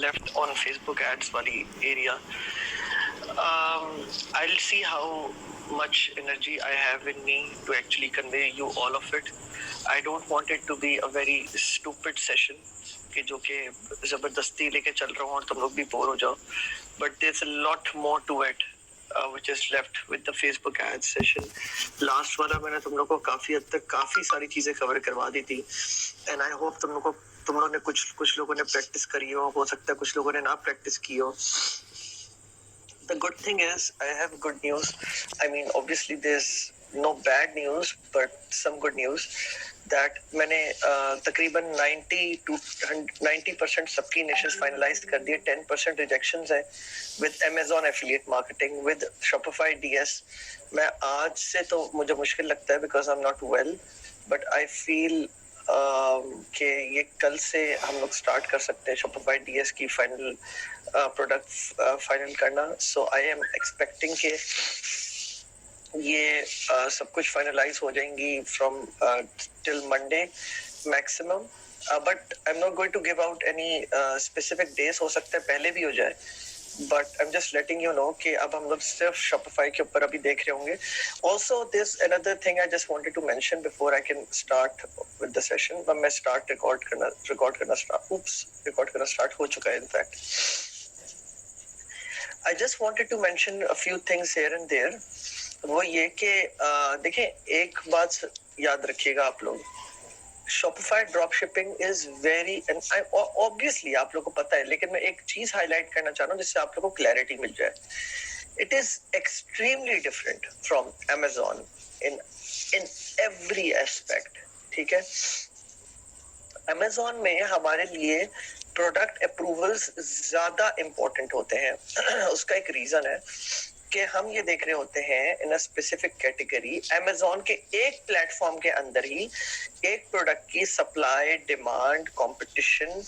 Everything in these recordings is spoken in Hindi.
left on Facebook ads wali area. I'll see how much energy I have in me to actually convey you all of it. I don't want it to be a very stupid session कि जो कि जबरदस्ती लेके चल रहा हूँ और तुम लोग भी बोर हो जाओ. But there's a lot more to it. Which is left with the Facebook ad session. Last वाला मैंने तुम लोगों को काफी हद तक काफी सारी चीजें कवर करवा दी थी. And I hope तुम लोगों ने कुछ लोगों ने प्रैक्टिस करी हो सकता है कुछ लोगों ने ना प्रैक्टिस की हो. The good thing is I have good news. I mean, obviously there's no bad news, but some good news. That मैंने तकरीबन 90% सबकी निशेस फाइनलाइज कर दिए. 10% रिजेक्शंस है with Amazon affiliate marketing, with Shopify DS. मैं आज से तो मुझे मुश्किल लगता है because I'm not well, but I feel कि ये कल से हम लोग स्टार्ट कर सकते हैं Shopify DS की फाइनल प्रोडक्ट फाइनल करना. सो आई एम एक्सपेक्टिंग कि ये सब कुछ फाइनलाइज हो जाएंगी from till Monday maximum. But I am not going to give out any specific days. हो सकता है पहले भी हो जाए, but I'm just letting you know कि अब हम लोग सिर्फ Shopify के ऊपर अभी देख रहे होंगे. Also, there's another thing I just wanted to mention before I can start with the session. अब मैं record करना start हो चुका है in fact. I just wanted to mention a few things here and there. वो ये कि देखें, एक बात याद रखिएगा आप लोग. Shopify dropshipping is very, and obviously आप लोगों को पता है, लेकिन मैं एक चीज हाईलाइट करना चाह रहा हूँ जिससे आप लोगों को क्लैरिटी मिल जाए. It is extremely different from Amazon in every aspect. ठीक है. Amazon में हमारे लिए प्रोडक्ट अप्रूवल्स ज्यादा इंपॉर्टेंट होते हैं. उसका एक रीजन है कि हम ये देख रहे होते हैं इन अ स्पेसिफिक कैटेगरी. Amazon के एक प्लेटफॉर्म के अंदर ही एक प्रोडक्ट की सप्लाई, डिमांड, कंपटीशन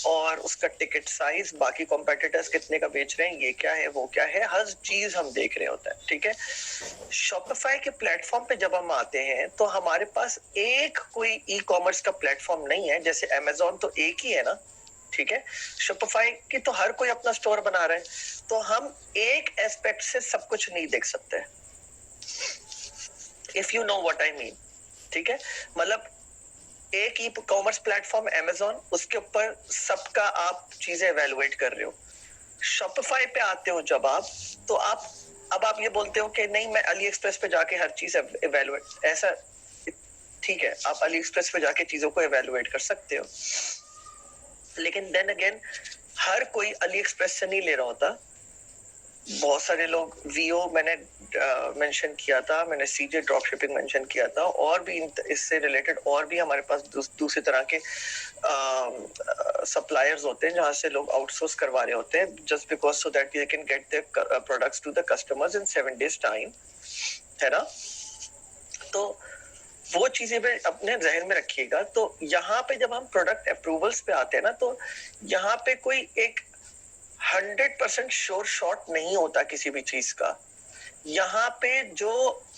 और उसका टिकट साइज, बाकी कॉम्पिटिटर्स कितने का बेच रहे हैं, ये क्या है, वो क्या है, हर चीज हम देख रहे होते हैं. ठीक है. Shopify के प्लेटफॉर्म पे जब हम आते हैं तो हमारे पास एक कोई ई कॉमर्स का प्लेटफॉर्म नहीं है. जैसे Amazon तो एक ही है ना, ठीक है. Shopify की तो हर कोई अपना स्टोर बना रहा है, तो हम एक एस्पेक्ट से सब कुछ नहीं देख सकते. If you know what I mean. ठीक है. मतलब एक ई कॉमर्स प्लेटफॉर्म Amazon, उसके ऊपर सबका आप चीजें एवेलुएट कर रहे हो. Shopify पे आते हो जब आप, तो आप ये बोलते हो कि नहीं, मैं अली एक्सप्रेस पे जाके हर चीज एवेलुएट, ऐसा ठीक है, आप अली एक्सप्रेस पे जाके चीजों को एवेलुएट कर सकते हो, लेकिन देन अगेन हर कोई अली एक्सप्रेस से नहीं ले रहा होता. बहुत सारे लोग वीओ मैंने मेंशन किया था, मैंने सीजे ड्रॉप शिपिंग मेंशन किया था, और भी इससे रिलेटेड और भी हमारे पास दूसरी तरह के सप्लायर्स होते हैं जहां से लोग आउटसोर्स करवा रहे होते हैं, just because so that they can get their products to the customers in 7 days time, है ना. तो वो चीजें भी अपने जहन में रखिएगा. तो यहाँ पे जब हम प्रोडक्ट अप्रूवल्स पे आते हैं ना, तो यहाँ पे कोई एक 100% श्योर शॉट नहीं होता किसी भी चीज का. यहाँ पे जो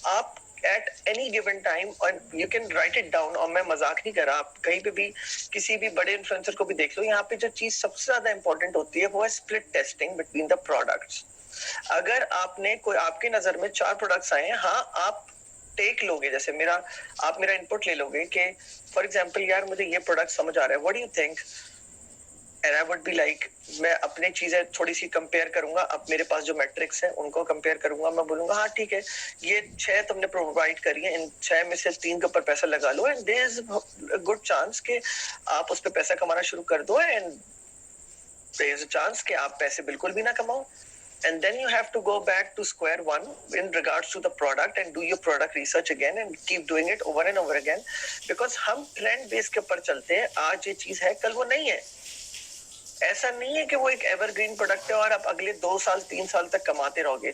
आप एट एनी गिवन टाइम, और you can write it down, और मैं मजाक नहीं कर रहा, आप कहीं पे भी किसी भी बड़े इन्फ्लुएंसर को भी देख लो, यहाँ पे जो चीज सबसे ज्यादा इंपॉर्टेंट होती है वो है split testing between the products. अगर आपने कोई, आपकी नजर में 4 प्रोडक्ट्स आए हैं, हाँ आप टेक लोगे, जैसे आप मेरा इनपुट ले लोगे कि फॉर एग्जांपल यार मुझे ये प्रोडक्ट समझ आ रहा है, what do you think, and I would be like, मैं अपनी चीजें थोड़ी सी कंपेयर करूंगा, अब मेरे पास जो मैट्रिक्स है उनको कंपेयर करूंगा, मैं बोलूंगा हाँ ठीक है, ये 6 तुमने प्रोवाइड करी है, इन 6 में से 3 के ऊपर पैसा लगा लो, and there is a good chance कि आप उस पर पैसा कमाना शुरू कर दो, and there is a chance कि आप पैसे बिल्कुल भी ना कमाओ. And then you have to go back to square one in regards to the product and do your product research again and keep doing it over and over again, because हम trend base के ऊपर चलते हैं. आज ये चीज है, कल वो नहीं है. ऐसा नहीं है कि वो एक एवरग्रीन प्रोडक्ट है और आप अगले 2 साल 3 साल तक कमाते रहोगे.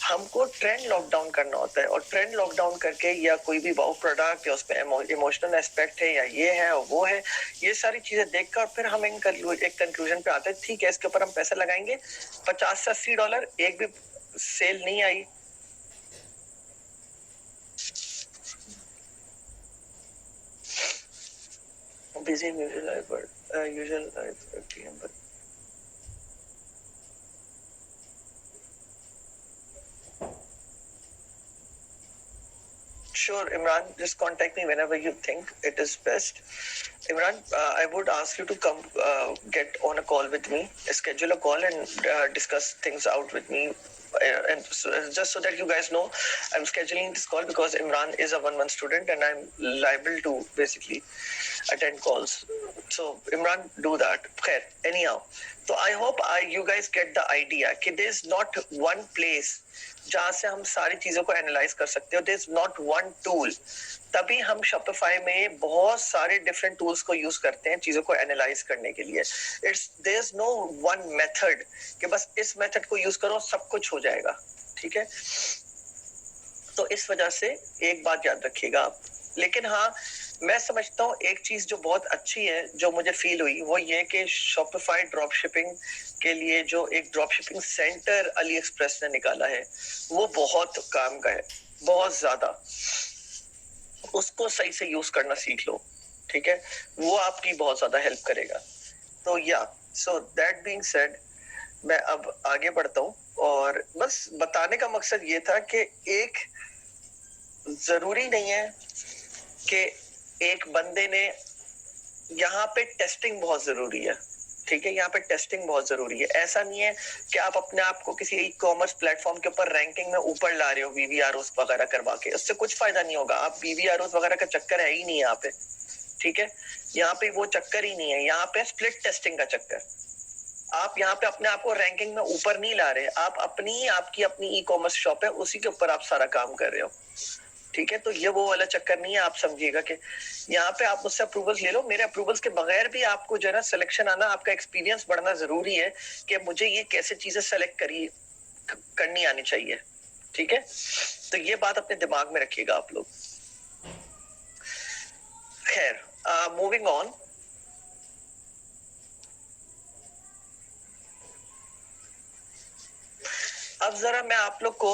हमको ट्रेंड लॉकडाउन करना होता है, और ट्रेंड लॉकडाउन करके, या कोई भी वाउ प्रोडक्ट, या उसमें इमोशनल एस्पेक्ट है, या ये है और वो है, ये सारी चीजें देखकर फिर हम एक कंक्लूजन पे आते हैं, ठीक है इसके ऊपर हम पैसा लगाएंगे. $50 से $80 एक भी सेल नहीं आई. Busy usual life, but sure, Imran, just contact me whenever you think it is best. Imran, I would ask you to come get on a call with me, schedule a call and discuss things out with me. And so, just so that you guys know, I'm scheduling this call because Imran is a 1-1 student and I'm liable to basically attend calls. So Imran, do that. Khair, anyhow. So I hope you guys get the idea कि there's not one place जहाँ से हम सारी चीजों को एनालाइज कर सकते हो. there's not one tool. तभी हम Shopify में बहुत सारे डिफरेंट टूल्स को यूज करते हैं चीजों को एनालाइज करने के लिए. there's no one method कि बस इस मेथड को यूज करो सब कुछ हो जाएगा. ठीक है, तो इस वजह से एक बात याद रखिएगा आप. लेकिन हाँ, मैं समझता हूँ एक चीज जो बहुत अच्छी है जो मुझे फील हुई वो ये कि Shopify ड्रॉप शिपिंग के लिए जो एक drop shipping centre Ali express ने निकाला है वो बहुत काम का है, बहुत ज्यादा. उसको सही से यूज करना सीख लो. ठीक है, वो आपकी बहुत ज्यादा हेल्प करेगा. तो या सो दैट बीइंग सेड, मैं अब आगे बढ़ता हूँ और बस बताने का मकसद ये था कि एक जरूरी नहीं है कि एक बंदे ने, यहाँ पे टेस्टिंग बहुत जरूरी है. ठीक है, यहाँ पे टेस्टिंग बहुत जरूरी है. ऐसा नहीं है कि आप अपने आप को किसी ई कॉमर्स प्लेटफॉर्म के ऊपर रैंकिंग में ऊपर ला रहे हो वीवीआरओस वगैरह करवा के, उससे कुछ फायदा नहीं होगा. आप वीवीआरओस वगैरह का चक्कर है ही नहीं यहाँ पे. ठीक है, यहाँ पे वो चक्कर ही नहीं है. यहाँ पे स्प्लिट टेस्टिंग का चक्कर. आप यहाँ पे अपने आप को रैंकिंग में ऊपर नहीं ला रहे, आप आपकी अपनी ई कॉमर्स शॉप है उसी के ऊपर आप सारा काम कर रहे हो. ठीक है, तो ये वो वाला चक्कर नहीं है. आप समझिएगा कि यहाँ पे आप मुझसे अप्रूवल्स ले लो, मेरे अप्रूवल्स के बगैर भी आपको जो है ना सिलेक्शन आना, आपका एक्सपीरियंस बढ़ना जरूरी है कि मुझे ये कैसे चीजें सेलेक्ट करनी आनी चाहिए. ठीक है, तो ये बात अपने दिमाग में रखिएगा आप लोग. खैर, मूविंग ऑन. अब जरा मैं आप लोग को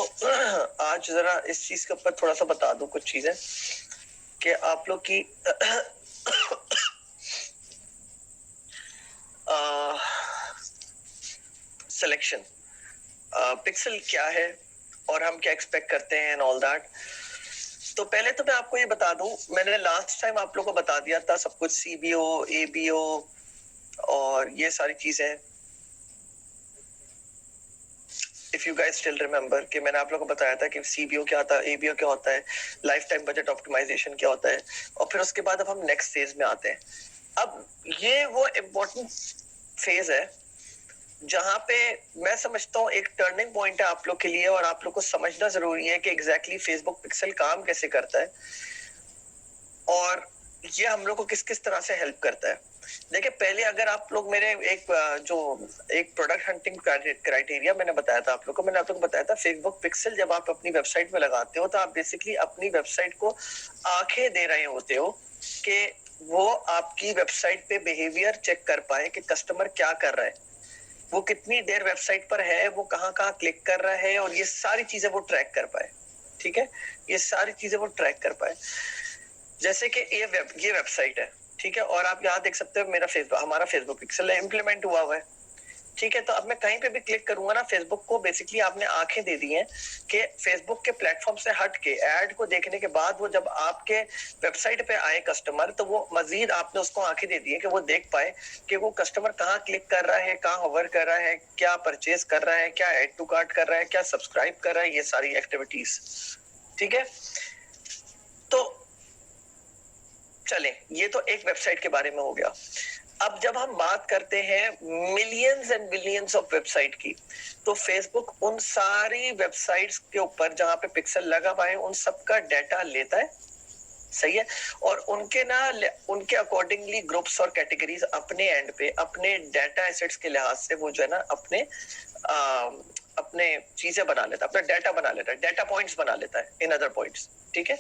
आज जरा इस चीज के ऊपर थोड़ा सा बता दूं कुछ चीजें कि आप लोग की सिलेक्शन पिक्सल क्या है और हम क्या एक्सपेक्ट करते हैं एंड ऑल दैट. तो पहले तो मैं आपको ये बता दूं, मैंने लास्ट टाइम आप लोग को बता दिया था सब कुछ, सीबीओ, एबीओ और ये सारी चीजें. If you guys still remember कि मैंने आप लोगों को बताया था कि सीबीओ क्या होता है, एबीओ क्या होता है, लाइफ टाइम बजट ऑप्टिमाइजेशन क्या होता है, और फिर उसके बाद अब हम नेक्स्ट फेज में आते हैं. अब ये वो इम्पोर्टेंट फेज है जहां पे मैं समझता हूँ एक टर्निंग पॉइंट है आप लोग के लिए, और आप लोग को समझना जरूरी है कि एग्जैक्टली फेसबुक पिक्सल काम कैसे करता है और ये हम लोग को किस किस तरह से हेल्प करता है. देखिए, पहले अगर आप लोग मेरे एक प्रोडक्ट हंटिंग क्राइटेरिया मैंने बताया था आप लोग को, मैंने आप लोग को बताया था फेसबुक पिक्सल जब आप अपनी वेबसाइट में लगाते हो तो आप बेसिकली अपनी वेबसाइट को आंखें दे रहे होते हो कि वो आपकी वेबसाइट पे बिहेवियर चेक कर पाए कि कस्टमर क्या कर रहा है, वो कितनी देर वेबसाइट पर है, वो कहाँ कहाँ क्लिक कर रहा है, और ये सारी चीजें वो ट्रैक कर पाए. ठीक है, ये सारी चीजें वो ट्रैक कर पाए. जैसे कि ये वेबसाइट है. ठीक है, और आप यहाँ देख सकते हो हमारा फेसबुक पिक्सल इम्प्लीमेंट हुआ है. ठीक है, तो अब मैं कहीं पे भी क्लिक करूंगा ना, फेसबुक को बेसिकली आपने आंखें दे दी हैं कि फेसबुक के प्लेटफॉर्म से हट के एड को देखने के बाद वो जब आपके वेबसाइट पे आए कस्टमर, तो वो मजीद आपने उसको आंखें दे दी है कि वो देख पाए कि वो कस्टमर कहाँ क्लिक कर रहा है, कहाँ होवर कर रहा है, क्या परचेज कर रहा है, क्या एड टू कार्ट कर रहा है, क्या सब्सक्राइब कर रहा है, ये सारी एक्टिविटीज. ठीक है, तो चले, ये तो एक वेबसाइट के बारे में हो गया. अब जब हम बात करते हैं millions and billions of website की, तो फेसबुक उन सारी वेबसाइट्स के ऊपर जहां पे पिक्सल लगा हुआ है उन सबका डाटा लेता है. सही है, और उनके अकॉर्डिंगली ग्रुप्स और कैटेगरीज अपने एंड पे अपने डाटा एसेट्स के लिहाज से वो जो है ना अपने चीजें बना लेता है, अपना डाटा बना लेता है, डाटा पॉइंट्स बना लेता है इन अदर पॉइंट्स. ठीक है,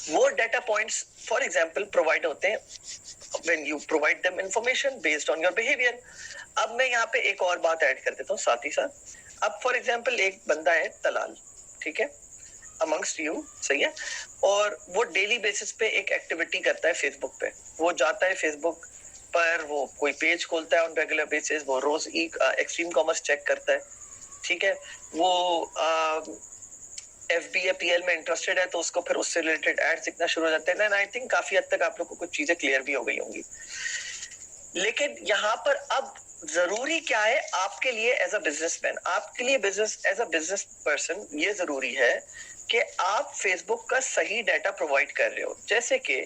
वो data points for example provide होते हैं when you provide them information based on your behavior. अब मैं यहाँ पे एक और बात ऐड कर देता हूँ साथ ही साथ. अब फॉर एग्जांपल एक बंदा है तलाल, ठीक है, amongst you, सही है, और वो डेली बेसिस पे एक एक्टिविटी करता है फेसबुक पे. वो जाता है फेसबुक पर, वो कोई पेज खोलता है ऑन रेगुलर बेसिस, वो रोज एक्सट्रीम कॉमर्स चेक करता है. ठीक है, वो FBA PL में इंटरेस्टेड है तो उसको फिर उससे रिलेटेड एड्स दिखना शुरू हो जाते हैं। आई थिंक काफी हद तक आप लोग को कुछ चीजें क्लियर भी हो गई होंगी। लेकिन यहाँ पर अब जरूरी क्या है आपके लिए एज अ बिजनेसमैन, आपके लिए business as a business person, ये जरूरी है कि आप फेसबुक का सही डाटा प्रोवाइड कर रहे हो। जैसे कि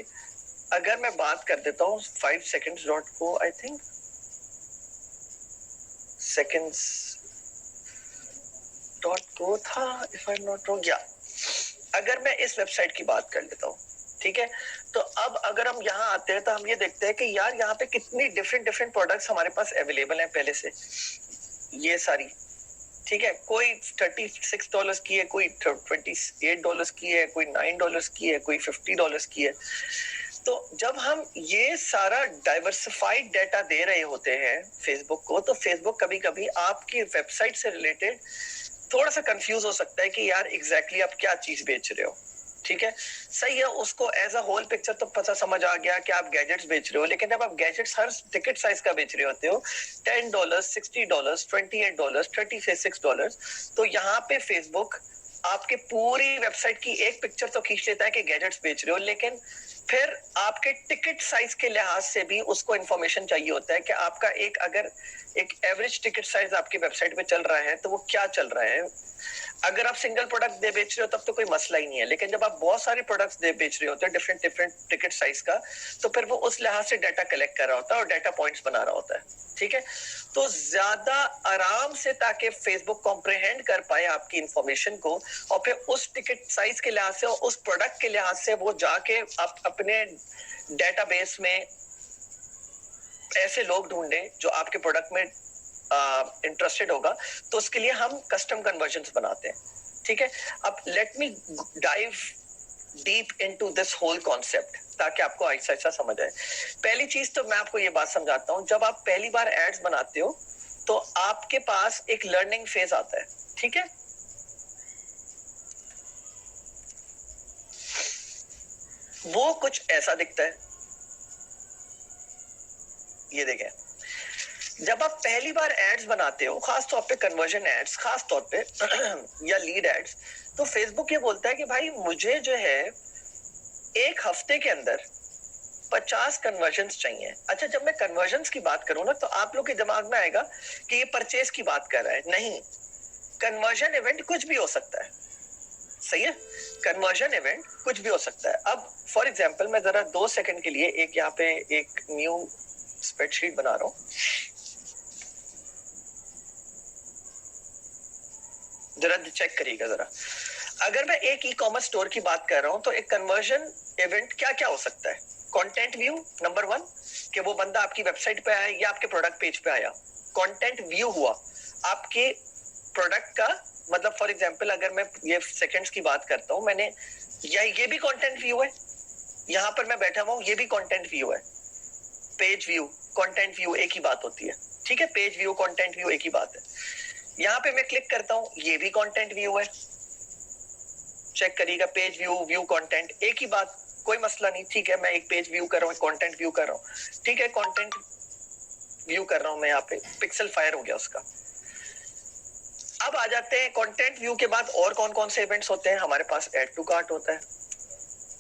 अगर मैं बात कर देता हूँ 5 seconds को, आई थिंक seconds को था, if I am not wrong, या अगर मैं इस वेबसाइट की बात कर लेता हूँ, ठीक है, तो अब अगर हम यहाँ आते हैं तो हम ये देखते हैं कि यार यहाँ पे कितनी डिफरेंट प्रोडक्ट्स हमारे पास अवेलेबल हैं पहले से, ये सारी, ठीक है, कोई $36 की है, कोई $28 की है, कोई $9 की है, कोई $50 की है। तो जब हम ये सारा डाइवर्सिफाइड डाटा दे रहे होते हैं फेसबुक को, तो फेसबुक कभी कभी आपकी वेबसाइट से रिलेटेड थोड़ा सा कंफ्यूज हो सकता है कि यार एग्जैक्टली आप क्या चीज बेच रहे हो, ठीक है, सही है, उसको एज अ होल पिक्चर तो पता समझ आ गया कि आप गैजेट्स बेच रहे हो। लेकिन जब आप गैजेट्स हर टिकट साइज का बेच रहे होते हो, $10, $60, $28, $36, तो यहाँ पे फेसबुक आपके पूरी वेबसाइट की एक पिक्चर तो खींच लेता है कि गैजेट्स बेच रहे हो, लेकिन फिर आपके टिकट साइज के लिहाज से भी उसको इंफॉर्मेशन चाहिए होता है कि आपका अगर एक एवरेज टिकट साइज आपकी वेबसाइट पे चल रहा है तो वो क्या चल रहा है। अगर आप सिंगल प्रोडक्ट दे बेच रहे हो तब तो कोई मसला ही नहीं है, लेकिन जब आप बहुत सारे प्रोडक्ट्स दे बेच रहे होते हैं डिफरेंट टिकट साइज का, तो फिर वो उस लिहाज से डाटा कलेक्ट कर रहा होता है और डाटा पॉइंट्स बना रहा होता है, ठीक है। तो ज्यादा आराम से, ताकि फेसबुक कॉम्प्रिहेंड कर पाए आपकी इंफॉर्मेशन को, और फिर उस टिकट साइज के लिहाज से और उस प्रोडक्ट के लिहाज से वो जाके आप अपने डेटाबेस में ऐसे लोग ढूंढे जो आपके प्रोडक्ट में इंटरेस्टेड होगा, तो उसके लिए हम कस्टम कन्वर्जन्स बनाते हैं, ठीक है। अब let me dive deep into this whole concept ताकि आपको ऐसा ऐसा समझ आए। पहली चीज तो मैं आपको ये बात समझाता हूँ, जब आप पहली बार एड्स बनाते हो तो आपके पास एक लर्निंग फेज आता है, ठीक है। वो कुछ ऐसा दिखता है, ये देखें, जब आप पहली बार एड्स बनाते हो, खास तौर पे कन्वर्जन एड्स, खास तौर पे या लीड एड्स, तो फेसबुक ये बोलता है कि भाई मुझे जो है एक हफ्ते के अंदर 50 कन्वर्जन्स चाहिए। अच्छा, जब मैं कन्वर्जन्स की बात करूं ना, तो आप लोग के दिमाग में आएगा कि ये परचेज की बात कर रहा है। नहीं, कन्वर्जन इवेंट कुछ भी हो सकता है, सही है, कन्वर्जन इवेंट कुछ भी हो सकता है। अब फॉर एग्जांपल मैं जरा 2 सेकंड के लिए एक यहाँ पे एक न्यू स्प्रेडशीट बना रहा हूं, जरा चेक करिएगा जरा। अगर मैं एक ई कॉमर्स स्टोर की बात कर रहा हूं, तो एक कन्वर्जन इवेंट क्या क्या हो सकता है। कंटेंट व्यू नंबर 1, कि वो बंदा आपकी वेबसाइट पे आया या आपके प्रोडक्ट पेज पे आया। कंटेंट व्यू हुआ आपके प्रोडक्ट का, मतलब फॉर एग्जांपल अगर मैं ये सेकंड्स की बात करता हूं, मैंने ये भी कंटेंट व्यू है, यहां पर मैं बैठा हुआ हूं, ये भी कंटेंट व्यू है। पेज व्यू, कंटेंट व्यू एक ही बात होती है, ठीक है, पेज व्यू कंटेंट व्यू एक ही बात है। यहाँ पे मैं क्लिक करता हूँ, ये भी कंटेंट व्यू है, चेक करिएगा, पेज व्यू, व्यू कंटेंट एक ही बात, कोई मसला नहीं, ठीक है। मैं एक पेज व्यू कर रहा हूँ, कंटेंट व्यू कर रहा हूँ, ठीक है, कंटेंट व्यू कर रहा हूँ मैं, यहाँ पे पिक्सल फायर हो गया उसका। अब आ जाते हैं कंटेंट व्यू के बाद और कौन कौन से इवेंट्स होते हैं। हमारे पास ऐड टू कार्ट होता है,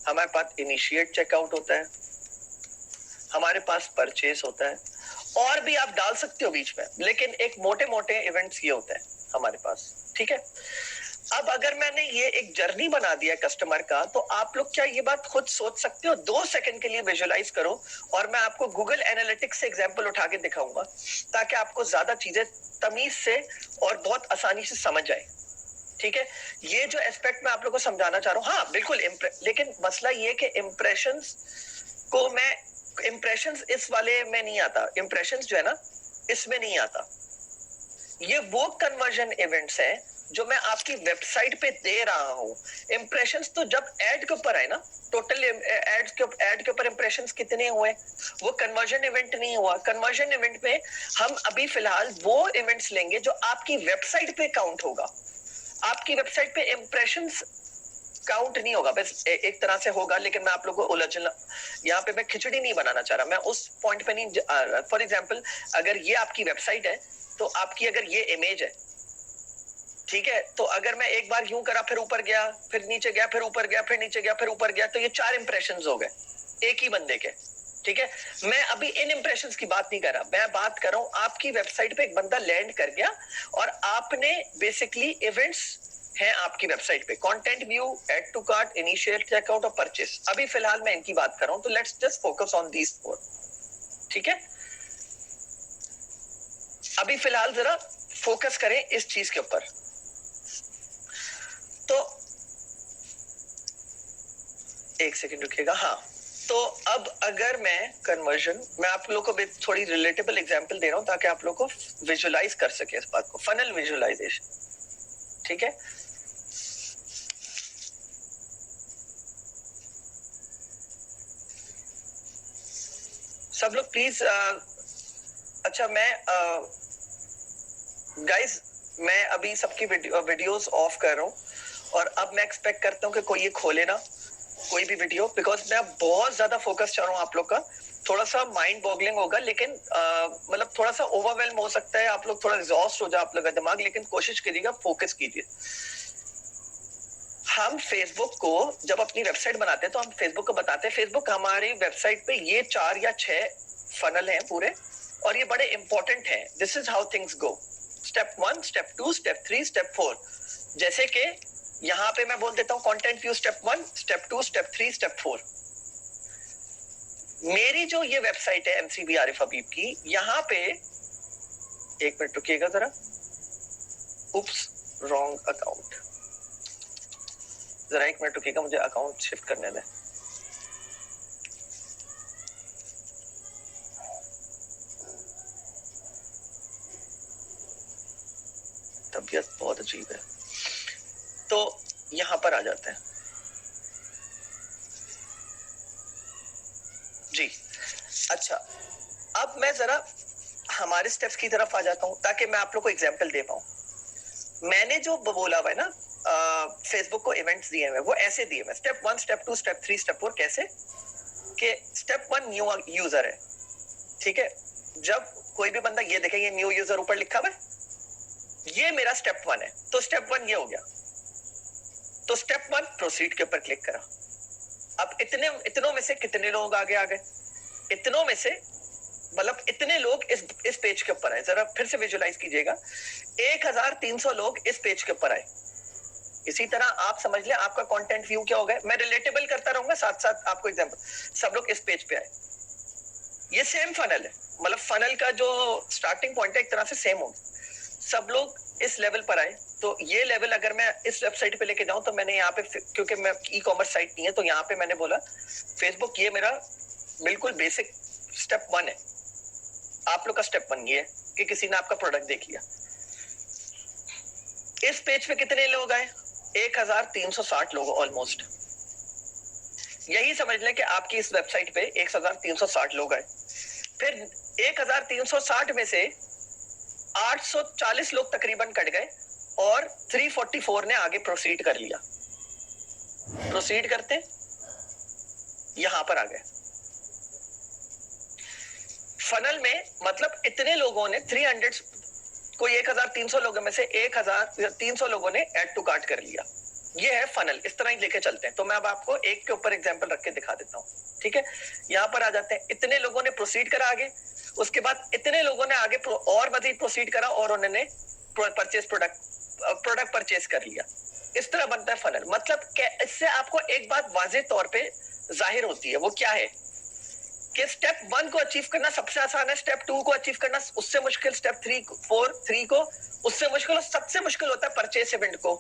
हमारे पास इनिशिएट चेकआउट होता है, हमारे पास परचेज होता है, और भी आप डाल सकते हो बीच में, लेकिन एक मोटे मोटे इवेंट्स ये होते हैं हमारे पास, ठीक है। अब अगर मैंने ये एक जर्नी बना दिया कस्टमर का, तो आप लोग क्या ये बात खुद सोच सकते हो? 2 सेकंड के लिए विजुअलाइज करो, और मैं आपको गूगल एनालिटिक्स से एग्जांपल उठा के दिखाऊंगा, ताकि आपको ज्यादा चीजें तमीज से और बहुत आसानी से समझ आए, ठीक है। ये जो एस्पेक्ट मैं आप लोगों को समझाना चाह रहा हूँ, हाँ बिल्कुल, लेकिन मसला ये कि इम्प्रेशंस को मैं, इम्प्रेशंस इस वाले में नहीं आता, इम्प्रेशंस जो है ना इसमें नहीं आता। ये वो कन्वर्जन इवेंट्स हैं जो मैं आपकी वेबसाइट पे दे रहा हूं। इंप्रेशंस तो जब ऐड के ऊपर है ना, टोटल ऐड के ऊपर इंप्रेशंस कितने हुए, वो कन्वर्जन इवेंट नहीं हुआ। कन्वर्जन इवेंट में हम अभी फिलहाल वो इवेंट्स लेंगे जो आपकी वेबसाइट पे काउंट होगा। आपकी वेबसाइट पे इंप्रेशंस काउंट नहीं होगा, बस एक तरह से होगा, लेकिन मैं आप लोगों को उलझना, यहाँ पे मैं खिचड़ी नहीं बनाना चाह रहा, मैं उस पॉइंट पे नहीं आ रहा। फॉर एग्जाम्पल अगर ये आपकी वेबसाइट है, तो आपकी अगर ये इमेज है, ठीक है, तो अगर मैं एक बार यूं करा, फिर ऊपर गया, फिर नीचे गया, फिर ऊपर गया, फिर नीचे गया, फिर ऊपर गया, तो ये 4 इंप्रेशंस हो गए एक ही बंदे के। ठीक है, मैं अभी इन इंप्रेशंस की बात नहीं कर रहा, मैं बात कर रहा हूं आपकी वेबसाइट पे एक बंदा लैंड कर गया और आपने बेसिकली इवेंट्स है आपकी वेबसाइट पे, content view, add to cart, initiate checkout और परचेस। अभी फिलहाल मैं इनकी बात कर रहा हूं, तो let's just focus on these 4। ठीक है, अभी फिलहाल जरा फोकस करें इस चीज के ऊपर। तो एक सेकंड रुकिएगा। हाँ, तो अब अगर मैं आप लोगों को थोड़ी रिलेटेबल एग्जांपल दे रहा हूं ताकि आप लोगों को विजुलाइज कर सके इस बात को, फनल विजुलाइजेशन। ठीक है, सब लोग प्लीज अच्छा, मैं गाइस मैं अभी सबकी वीडियोस ऑफ कर रहा हूं और अब मैं एक्सपेक्ट करता हूं कि कोई ये खोले ना कोई भी वीडियो, बिकॉज मैं बहुत ज्यादा फोकस चाह रहा हूं आप लोग का। थोड़ा सा माइंड बॉगलिंग होगा, लेकिन मतलब थोड़ा सा ओवरवेलम हो सकता है, आप लोग थोड़ा एग्जॉस्ट हो जाए आप लोग का दिमाग, लेकिन कोशिश कीजिएगा, फोकस कीजिए। हम फेसबुक को जब अपनी वेबसाइट बनाते हैं तो हम फेसबुक को बताते हैं फेसबुक हमारी वेबसाइट पे ये 4 या 6 फनल हैं पूरे, और ये बड़े इंपॉर्टेंट हैं। This is how things go, step 1, step 2, step 3, step 4। जैसे कि यहां पे मैं बोल देता हूं content view step 1, step 2, step 3, step 4। मेरी जो ये वेबसाइट है एमसीबी आरिफ हबीब की, यहां पे एक मिनट रुकिएगा जरा, उप्स रॉन्ग अकाउंट, जरा एक मिनट रुकिएगा, मुझे अकाउंट शिफ्ट करने दें। तबीयत बहुत अजीब है, तो यहां पर आ जाते हैं जी। अच्छा, अब मैं जरा हमारे स्टेप्स की तरफ आ जाता हूं ताकि मैं आप लोग को एग्जांपल दे पाऊं। मैंने जो बोला हुआ है ना, फेसबुक को इवेंट्स दिए हुए वो ऐसे दिए हुए, स्टेप 1, स्टेप 2, स्टेप 3, स्टेप 4। कैसे कि स्टेप 1 न्यू यूजर है। ठीक है, जब कोई भी बंदा ये देखे ये न्यू यूजर ऊपर लिखा हुआ है, ये मेरा स्टेप 1 है, तो स्टेप 1 ये हो गया। तो स्टेप 1 प्रोसीड के ऊपर क्लिक करा। अब इतनों में से कितने लोग आगे आ गए? इतनों में से मतलब इतने लोग इस पेज के ऊपर आए, जरा फिर से विजुलाइज कीजिएगा, 1300 लोग इस पेज के ऊपर आए। इसी तरह आप समझ लें आपका कंटेंट व्यू क्या हो गया। मैं रिलेटेबल करता रहूंगा साथ साथ आपको एग्जांपल। सब लोग इस पेज पे आए, ये सेम फनल है, मतलब फनल का जो स्टार्टिंग पॉइंट है एक तरह से सेम हो, सब लोग इस लेवल पर आए। तो ये लेवल अगर मैं इस वेबसाइट पे लेके जाऊं तो मैंने यहाँ पे, क्योंकि मैं ई कॉमर्स साइट नहीं है, तो यहाँ पे मैंने बोला फेसबुक ये मेरा बिल्कुल बेसिक स्टेप 1 है। आप लोग का स्टेप 1 ये है कि किसी ने आपका प्रोडक्ट देख लिया। इस पेज पे कितने लोग आए? 1360 लोग ऑलमोस्ट। यही समझ लें कि आपकी इस वेबसाइट पे 1360 लोग आए। फिर 1360 में से 840 लोग तकरीबन कट गए और 344 ने आगे प्रोसीड कर लिया। प्रोसीड करते यहां पर आ गए फनल में, मतलब इतने लोगों ने 300 कोई 1300 लोगों में से 1300 लोगों ने ऐड टू कार्ट कर लिया। ये है फनल, इस तरह ही लेके चलते हैं। तो मैं अब आपको एक के ऊपर एग्जांपल रख के दिखा देता हूँ। ठीक है, यहाँ पर आ जाते हैं, इतने लोगों ने प्रोसीड करा आगे, उसके बाद इतने लोगों ने आगे और मजीद प्रोसीड करा और उन्होंने प्रोडक्ट परचेज कर लिया। इस तरह बनता है फनल। मतलब इससे आपको एक बात वाज़ेह तौर पे जाहिर होती है, वो क्या है कि स्टेप 1 को अचीव करना सबसे आसान है, स्टेप 2 को अचीव करना उससे मुश्किल, स्टेप 3 को उससे मुश्किल, और सबसे मुश्किल होता है परचेस इवेंट को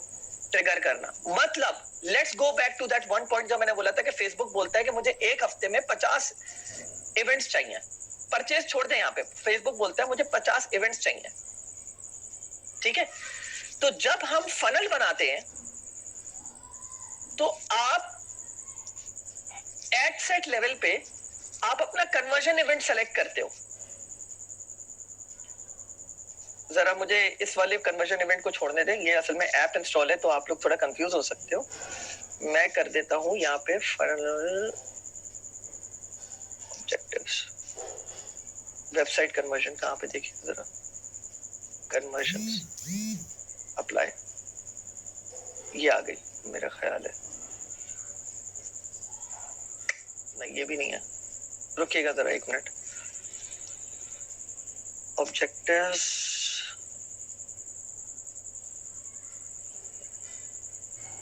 ट्रिगर करना। मतलब let's go back to that one point जो मैंने बोला था कि फेसबुक बोलता है कि मुझे एक हफ्ते में 50 इवेंट्स चाहिए। परचेस छोड़ दें, यहाँ पे फेसबुक बोलता है मुझे 50 इवेंट्स चाहिए। ठीक है, तो जब हम फनल बनाते हैं तो आप एड सेट लेवल पे आप अपना कन्वर्जन इवेंट सेलेक्ट करते हो। जरा मुझे इस वाले कन्वर्जन इवेंट को छोड़ने दें, ये असल में ऐप इंस्टॉल है तो आप लोग थोड़ा कंफ्यूज हो सकते हो। मैं कर देता हूं यहाँ पे फनल ऑब्जेक्टिव्स, वेबसाइट कन्वर्जन कहाँ पे देखिए जरा, कन्वर्जन अप्लाई। ये आ गई मेरा ख्याल है, नहीं ये भी नहीं है, रुकिएगा जरा एक मिनट। ऑब्जेक्टिव्स,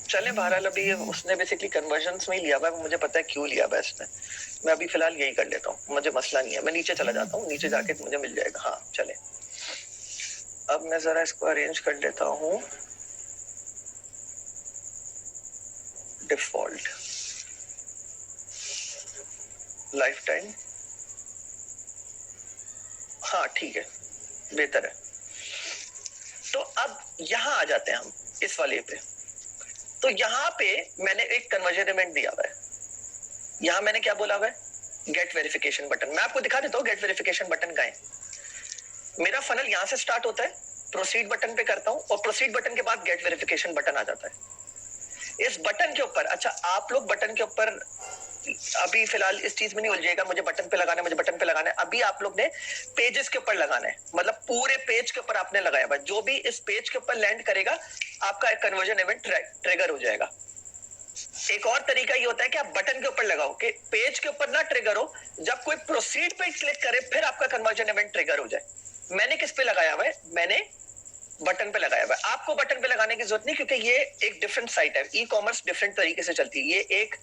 चले बहरहाल अभी उसने बेसिकली कन्वर्जन्स में ही लिया हुआ है, मुझे पता है क्यों लिया हुआ है इसने। मैं अभी फिलहाल यही कर लेता हूँ, मुझे मसला नहीं है, मैं नीचे चला जाता हूँ, नीचे जाके मुझे मिल जाएगा। हाँ चले, अब मैं जरा इसको अरेंज कर लेता हूँ। डिफॉल्ट लाइफ टाइम, हाँ ठीक है, बेहतर है। तो अब यहां आ जाते हैं हम इस वाले पे। तो यहाँ पे मैंने एक कन्वर्जन इवेंट दिया हुआ है, यहां मैंने क्या बोला हुआ है, गेट वेरिफिकेशन बटन। मैं आपको दिखा देता हूँ गेट वेरिफिकेशन बटन का है। मेरा फनल यहां से स्टार्ट होता है, प्रोसीड बटन पे करता हूं और प्रोसीड बटन के बाद गेट वेरिफिकेशन बटन आ जाता है। इस बटन के ऊपर, अच्छा आप लोग बटन के ऊपर अभी फिलहाल इस चीज में नहीं उलझिएगा, मुझे बटन पे लगाना है, मुझे बटन पे लगाना है। अभी आप लोग ने पेजेस के ऊपर लगाना है, मतलब पूरे पेज के ऊपर आपने लगाया हुआ, जो भी इस पेज के ऊपर लैंड करेगा आपका कन्वर्जन इवेंट ट्रिगर हो जाएगा। एक और तरीका ये होता है कि आप बटन के ऊपर लगाओ कि पेज के ऊपर ना ट्रिगर हो, जब कोई प्रोसीड पे क्लिक करे फिर आपका कन्वर्जन इवेंट ट्रिगर हो जाए। मैंने किस पे लगाया हुआ है, मैंने बटन पे लगाया हुआ है। आपको बटन पे लगाने की जरूरत नहीं, क्योंकि ये एक डिफरेंट साइट है, ई कॉमर्स डिफरेंट तरीके से चलती है, ये एक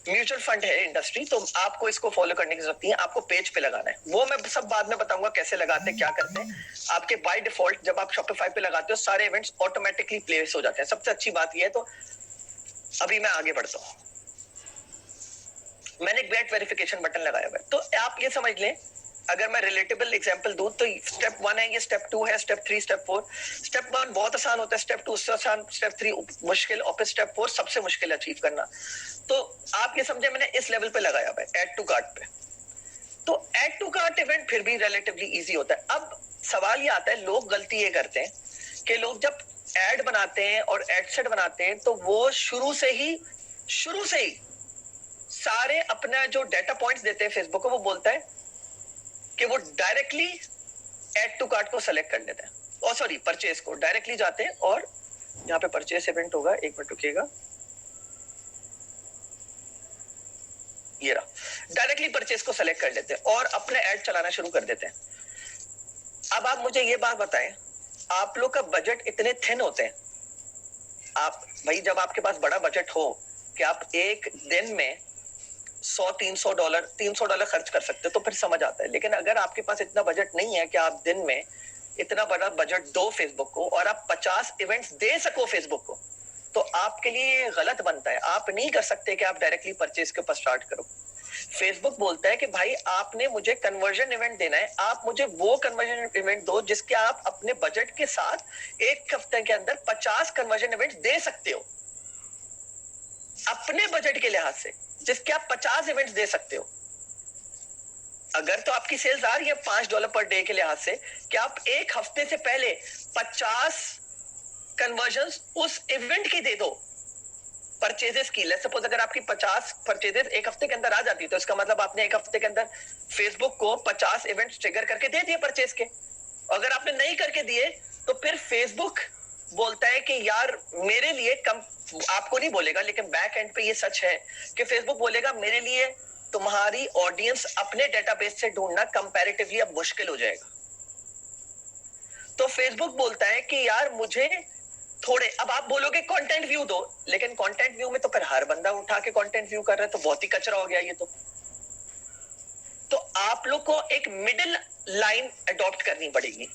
म्यूचुअल फंड है इंडस्ट्री, तो आपको इसको फॉलो करने की जरूरत नहीं है, आपको पेज पे लगाना है। वो मैं सब बाद में बताऊंगा कैसे लगाते हैं, क्या करते हैं। आपके बाय डिफॉल्ट जब आप शॉपिफाई पे लगाते हो सारे इवेंट्स ऑटोमेटिकली प्लेस हो जाते हैं, सबसे अच्छी बात ये है। तो अभी मैं आगे बढ़ता हूँ, मैंने गेट वेरिफिकेशन बटन लगाया हुआ है। तो आप ये समझ लें, अगर मैं रिलेटेबल एग्जांपल दूं तो स्टेप 1 है, ये स्टेप 2 है, स्टेप 3, स्टेप 4। स्टेप 1 बहुत आसान होता है, स्टेप 2 उससे आसान, स्टेप 3 मुश्किल और फिर स्टेप 4 सबसे मुश्किल अचीव करना। तो आप ये समझे मैंने इस लेवल पे लगाया हुआ है, ऐड टू कार्ट पे। तो ऐड टू कार्ट इवेंट फिर भी रिलेटिवली इजी होता है। अब सवाल ये आता है, लोग गलती ये करते हैं कि लोग जब एड बनाते हैं और एड सेट बनाते हैं तो वो शुरू से ही सारे अपना जो डेटा पॉइंट्स देते हैं फेसबुक को, वो बोलता है कि वो डायरेक्टली ऐड टू कार्ट को सेलेक्ट कर लेते हैं, और सॉरी परचेज को डायरेक्टली जाते हैं, और यहाँ पे परचेज इवेंट होगा, एक मिनट रुकिएगा, ये रहा, डायरेक्टली परचेज को सेलेक्ट कर लेते हैं और अपने ऐड चलाना शुरू कर देते हैं। अब आप मुझे ये बात बताएं, आप लोग का बजट इतने थिन होते हैं, आप भाई जब आपके पास बड़ा बजट हो कि आप एक दिन में $300 खर्च कर सकते हो तो फिर समझ आता है। लेकिन अगर आपके पास इतना बजट नहीं है कि आप दिन में इतना बड़ा बजट दो फेसबुक को और आप 50 इवेंट्स दे सको फेसबुक को, तो आपके लिए गलत बनता है। आप नहीं कर सकते कि आप डायरेक्टली परचेज के ऊपर स्टार्ट करो। फेसबुक बोलता है कि भाई आपने मुझे कन्वर्जन इवेंट देना है, आप मुझे वो कन्वर्जन इवेंट दो जिसके आप अपने बजट के साथ एक हफ्ते के अंदर 50 कन्वर्जन इवेंट दे सकते हो, अपने बजट के लिहाज से जिसके आप 50 इवेंट्स दे सकते हो। अगर तो आपकी सेल्स आ रही है $5 पर डे के लिहाज से कि आप एक हफ्ते से पहले 50 कन्वर्जन उस इवेंट की दे दो परचेजेस की। लेट्स सपोज अगर आपकी 50 परचेजेस एक हफ्ते के अंदर आ जाती है तो इसका मतलब आपने एक हफ्ते के अंदर फेसबुक को 50 इवेंट्स ट्रिगर करके दे दिए परचेज के। अगर आपने नहीं करके दिए तो फिर फेसबुक बोलता है कि यार मेरे लिए कम, आपको नहीं बोलेगा लेकिन बैक एंड पे ये सच है कि फेसबुक बोलेगा मेरे लिए तुम्हारी ऑडियंस अपने डेटाबेस से ढूंढना कंपैरेटिवली अब मुश्किल हो जाएगा। तो फेसबुक बोलता है कि यार मुझे थोड़े, अब आप बोलोगे कंटेंट व्यू दो, लेकिन कंटेंट व्यू में तो फिर हर बंदा उठा के कंटेंट व्यू कर रहा है, तो बहुत ही कचरा हो गया ये तो आप लोग को एक मिडिल लाइन अडॉप्ट करनी पड़ेगी,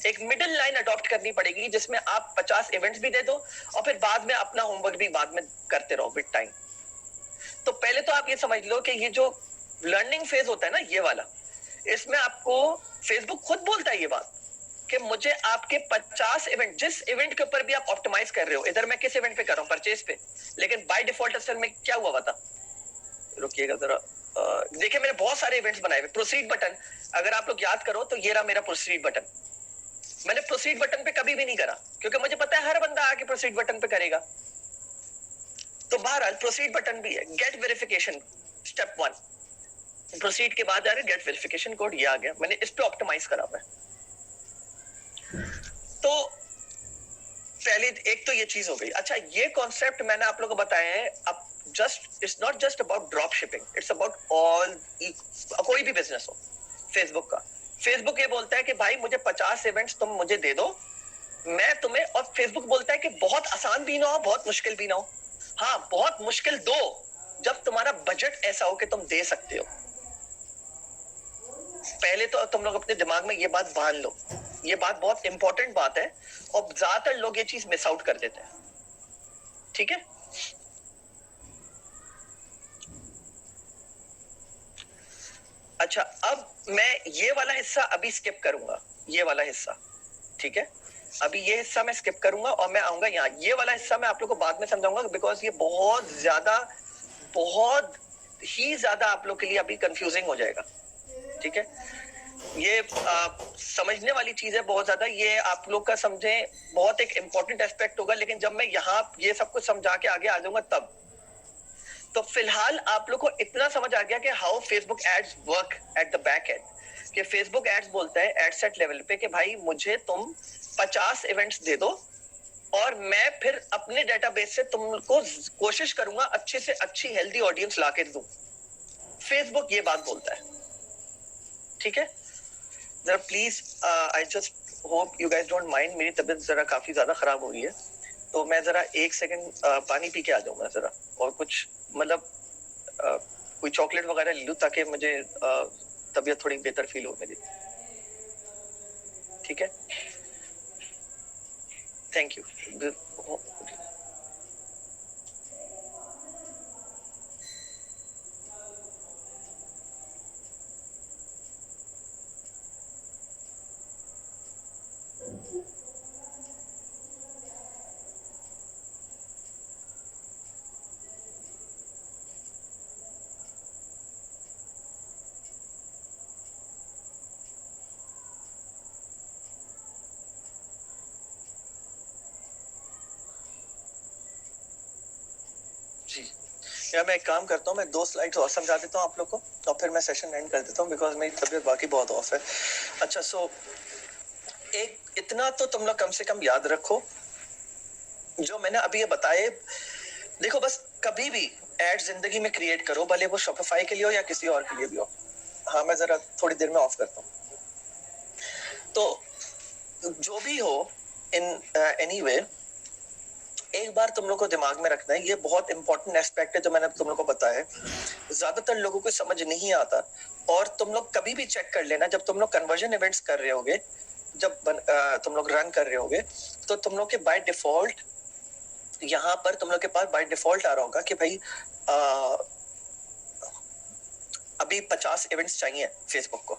एक मिडिल लाइन अडॉप्ट करनी पड़ेगी जिसमें आप 50 इवेंट्स भी दे दो और फिर बाद में अपना होमवर्क भी बाद में करते रहो विद टाइम। तो पहले तो आप ये समझ लो कि ये जो लर्निंग फेज होता है ना ये वाला, इसमें आपको फेसबुक खुद बोलता है ये बात कि मुझे आपके 50 इवेंट, जिस इवेंट के ऊपर भी आप ऑप्टिमाइज कर रहे हो, इधर मैं किस इवेंट पे कर रहा हूं, परचेज पे, लेकिन बाय डिफॉल्ट असल में क्या हुआ था, रुकिएगा जरा, देखिए मैंने बहुत सारे इवेंट्स बनाए हुए। प्रोसीड बटन अगर आप लोग याद करो तो ये रहा मेरा प्रोसीड बटन। मैंने प्रोसीड बटन पे कभी भी नहीं करा क्योंकि मुझे पता है हर बंदा आके प्रोसीड बटन पे करेगा। तो बहरहाल प्रोसीड बटन भी है। गेट वेरिफिकेशन स्टेप 1, प्रोसीड के बाद आ रहा है गेट वेरिफिकेशन कोड, ये आ गया, मैंने इस पे ऑप्टिमाइज करा हुआ है। तो पहले एक तो ये चीज हो गई। अच्छा, ये कॉन्सेप्ट मैंने आप लोगों को बताया है। अब just it's not just about drop shipping, it's about all, कोई भी बिजनेस हो। फेसबुक का, फेसबुक ये बोलता है कि भाई मुझे 50 इवेंट्स तुम मुझे दे दो, मैं तुम्हें, और फेसबुक बोलता है कि बहुत आसान भी ना हो, बहुत मुश्किल भी ना हो। हाँ, बहुत मुश्किल दो जब तुम्हारा बजट ऐसा हो कि तुम दे सकते हो। पहले तो तुम लोग अपने दिमाग में ये बात बांध लो, ये बात बहुत इंपॉर्टेंट बात है, और ज्यादातर लोग ये चीज मिस आउट कर देते हैं। ठीक है, अच्छा, अब मैं ये वाला हिस्सा अभी स्किप करूंगा, ये वाला हिस्सा। ठीक है, अभी ये हिस्सा मैं स्किप करूंगा और मैं आऊंगा यहाँ। ये वाला हिस्सा मैं आप लोग को बाद में समझाऊंगा, बिकॉज ये बहुत ही ज्यादा आप लोग के लिए अभी कंफ्यूजिंग हो जाएगा। ठीक है, ये समझने वाली चीज है बहुत ज्यादा, ये आप लोग का समझे बहुत एक इंपॉर्टेंट एस्पेक्ट होगा, लेकिन जब मैं यहाँ ये सब कुछ समझा के आगे आ जाऊंगा तब। तो फिलहाल आप लोग को इतना समझ आ गया कि how Facebook ads work at the back end, कि फेसबुक एड्स बोलता है एड सेट लेवल पे कि भाई मुझे तुम 50 इवेंट्स दे दो, और मैं फिर अपने डेटाबेस से तुमको कोशिश करूंगा अच्छे से अच्छी हेल्दी ऑडियंस लाके दूं। फेसबुक ये बात बोलता है। ठीक है, जरा please, I just hope you guys don't mind, मेरी तबीयत जरा काफी ज्यादा खराब हो गई है, तो मैं जरा एक सेकंड पानी पी के आ जाऊंगा जरा, और कुछ मतलब कोई चॉकलेट वगैरह ले लूं ताकि मुझे तबीयत थोड़ी बेहतर फील हो मेरी। ठीक है, थैंक यू। या मैं एक काम करता हूँ, मैं 2 स्लाइड्स और समझा देता हूँ आप लोग को, और फिर मैं सेशन एंड कर देता हूँ, बिकॉज मेरी तबीयत बाकी बहुत ऑफ है। अच्छा, सो एक इतना तो तुम लोग कम से कम याद रखो, जो मैंने अभी ये बताए। देखो, बस कभी भी एड जिंदगी में क्रिएट करो, भले वो शॉपिफाई के लिए हो या किसी और के लिए भी हो। हाँ, मैं जरा थोड़ी देर में ऑफ करता हूँ। तो जो भी हो, इन एनी वे, एक बार तुम लोग को दिमाग में रखना है, ये बहुत इंपॉर्टेंट एस्पेक्ट है जो मैंने तुम लोग को बताया है। ज्यादातर लोगों को समझ नहीं आता, और तुम लोग कभी भी चेक कर लेना, जब तुम लोग कन्वर्जन इवेंट्स कर रहे होगे, जब तुम लोग रन कर रहे होगे, तो तुम लोग के बाय डिफॉल्ट यहाँ पर तुम लोग के पास बाय डिफॉल्ट आ रहा होगा कि भाई अभी 50 इवेंट्स चाहिए फेसबुक को।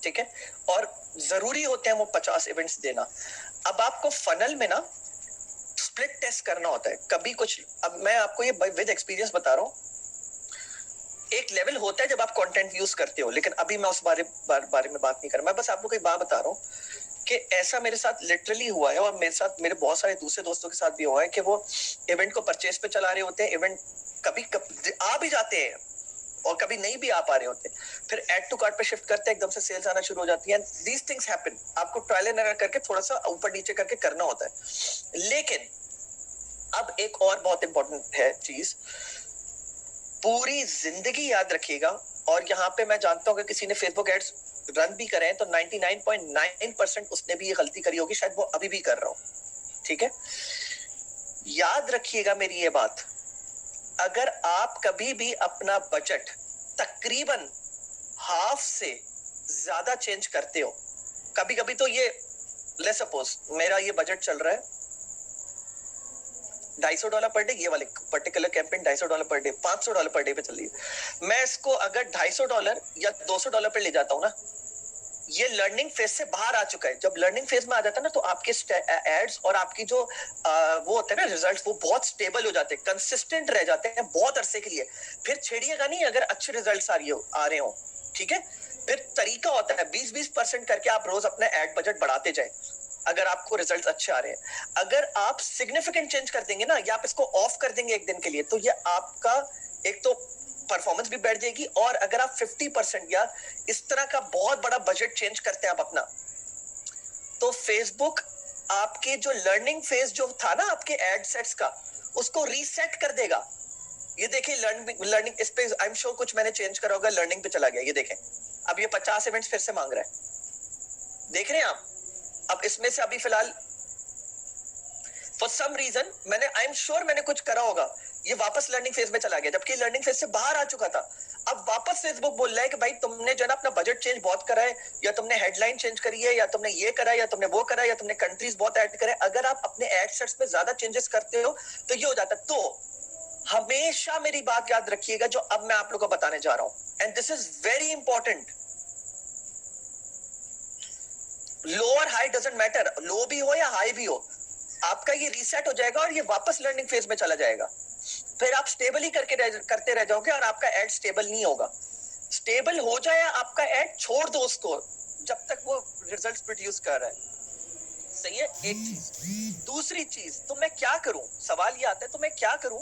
ठीक है, और जरूरी होते हैं वो 50 इवेंट्स देना। अब आपको फनल में ना स्प्लिट टेस्ट करना होता है कभी कुछ। अब मैं आपको ये विद एक्सपीरियंस बता रहा हूँ, एक लेवल होता है जब आप कंटेंट यूज करते हो, लेकिन अभी मैं उस बारे में बात नहीं कर रहा। मैं बस आपको कोई बात बता रहा हूँ कि ऐसा मेरे साथ लिटरली हुआ है, और मेरे साथ मेरे बहुत सारे दूसरे दोस्तों के साथ भी हुआ है कि वो इवेंट को परचेज पे चला रहे होते हैं, इवेंट कभी आ भी जाते हैं और कभी नहीं भी आ पा रहे होते, फिर ऐड टू कार्ट पे शिफ्ट करते हैं, एकदम से सेल्स आना शुरू हो जाती है। दीज थिंग्स हैपन, आपको ट्रायल एंड एरर करके थोड़ा सा ऊपर नीचे करके करना होता है। लेकिन अब एक और बहुत इंपॉर्टेंट है चीज, पूरी जिंदगी याद रखिएगा, और यहाँ पे मैं जानता हूँ कि किसी ने फेसबुक एड्स रन भी करे तो 99.9% उसने भी ये गलती करी होगी, शायद वो अभी भी कर रहा हो। ठीक है, याद रखिएगा मेरी ये बात, अगर आप कभी भी अपना बजट तकरीबन हाफ से ज्यादा चेंज करते हो, कभी कभी तो ये, लेट्स सपोज मेरा ये बजट चल रहा है $250 पर डे, ये वाले particular campaign $250 per day, $500 per day पे चल रही है। मैं इसको अगर $250 या $200 पे ले जाता हूँ ना, ये लर्निंग फेज से बाहर आ चुका है। जब लर्निंग फेज में आ जाता है ना, तो आपके एड्स और आपकी जो वो होते हैं ना रिजल्ट्स, वो बहुत स्टेबल हो जाते हैं, कंसिस्टेंट रह जाते हैं बहुत अरसे के लिए। फिर छेड़िएगा नहीं अगर अच्छे रिजल्ट्स आ रहे हो। ठीक है, फिर तरीका होता है 20-20% करके आप रोज अपना एड बजट बढ़ाते जाए, अगर आपको रिजल्ट्स अच्छे आ रहे हैं। अगर आप सिग्निफिकेंट चेंज कर देंगे ना, या आप इसको ऑफ कर देंगे एक दिन के लिए, तो ये आपका एक तो परफॉर्मेंस भी बढ़ जाएगी, और अगर आप 50% या इस तरह का बहुत बड़ा बजट चेंज करते हैं आप अपना, तो फेसबुक आपके जो लर्निंग फेज जो था ना आपके एड सेट्स का, उसको रीसेट कर देगा। ये देखिए लर्निंग इस पे आई एम श्योर कुछ मैंने चेंज करा होगा, लर्निंग पे चला गया। ये देखें अब ये 50 इवेंट्स फिर से मांग रहा है, देख रहे हैं आप। अब इसमें से अभी फिलहाल फॉर सम रीजन मैंने आई एम श्योर मैंने कुछ करा होगा, ये वापस लर्निंग फेज में चला गया, जबकि लर्निंग फेज से बाहर आ चुका था। अब वापस फेसबुक बोल रहा है कि भाई तुमने जो है ना अपना बजट चेंज बहुत करा है, या तुमने हेडलाइन चेंज करी है, या तुमने ये करा है, या तुमने वो करा है, या तुमने कंट्रीज बहुत ऐड करे। अगर आप अपने एड सेट्स में ज्यादा चेंजेस करते हो तो ये हो जाता है। तो हमेशा मेरी बात याद रखिएगा जो अब मैं आप लोगों को बताने जा रहा हूं, and this is very important. Low और हाई डजंट मैटर, लो भी हो या हाई भी हो, आपका ये रीसेट हो जाएगा और ये वापस लर्निंग फेज में चला जाएगा। फिर आप स्टेबल ही करते रह जाओगे और आपका एड स्टेबल नहीं होगा। स्टेबल हो जाए आपका एड, छोड़ दो उसको जब तक वो रिजल्ट्स प्रोड्यूस कर रहा है। सही है, एक चीज। दूसरी चीज, तो मैं क्या करूं, सवाल ये आता है तो मैं क्या करूं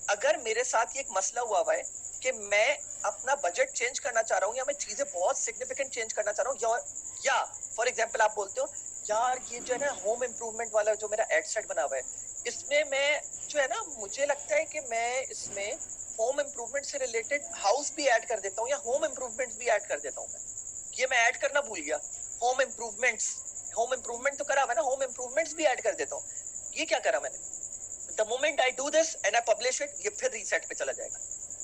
अगर मेरे साथ ये एक मसला हुआ है कि मैं अपना बजट चेंज करना चाह रहा हूं, या मैं चीजें बहुत सिग्निफिकेंट चेंज करना चाह रहा हूं, या फॉर एग्जांपल आप बोलते हो यार ये जो है ना होम इम्प्रूवमेंट वाला जो मेरा एड सेट बना हुआ है, इसमें मैं जो है ना मुझे लगता है कि मैं इसमें होम इम्प्रूवमेंट से रिलेटेड हाउस भी ऐड कर देता हूँ, या होम इम्प्रूवमेंट्स भी ऐड कर देता हूँ। ये मैं ऐड करना भूल गया, होम इम्प्रूवमेंट तो करा हुआ है ना, होम इम्प्रूवमेंट्स भी ऐड कर देता हूँ। ये क्या करा मैंने, the moment I do this and I publish it, ये फिर रीसेट पे चला जाएगा।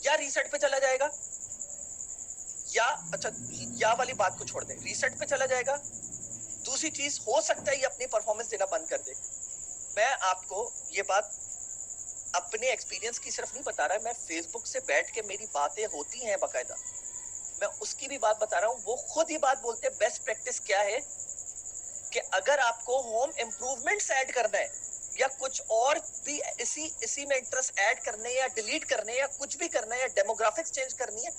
या रीसेट पे चला जाएगा, या अच्छा या वाली बात को छोड़ दे, रीसेट पे चला जाएगा। दूसरी चीज, हो सकता है ये अपनी परफॉर्मेंस देना बंद कर दे। मैं आपको ये बात अपने एक्सपीरियंस की सिर्फ नहीं बता रहा, मैं फेसबुक से बैठ के मेरी बातें होती हैं बाकायदा, मैं उसकी भी बात बता रहा हूँ। वो खुद ही बात बोलते हैं बेस्ट प्रैक्टिस क्या है, कि अगर आपको होम इम्प्रूवमेंट्स ऐड करना है, या कुछ और भी इसी में इंटरेस्ट ऐड करने, या डिलीट करने, या कुछ भी करना है, या डेमोग्राफिक्स चेंज करनी है,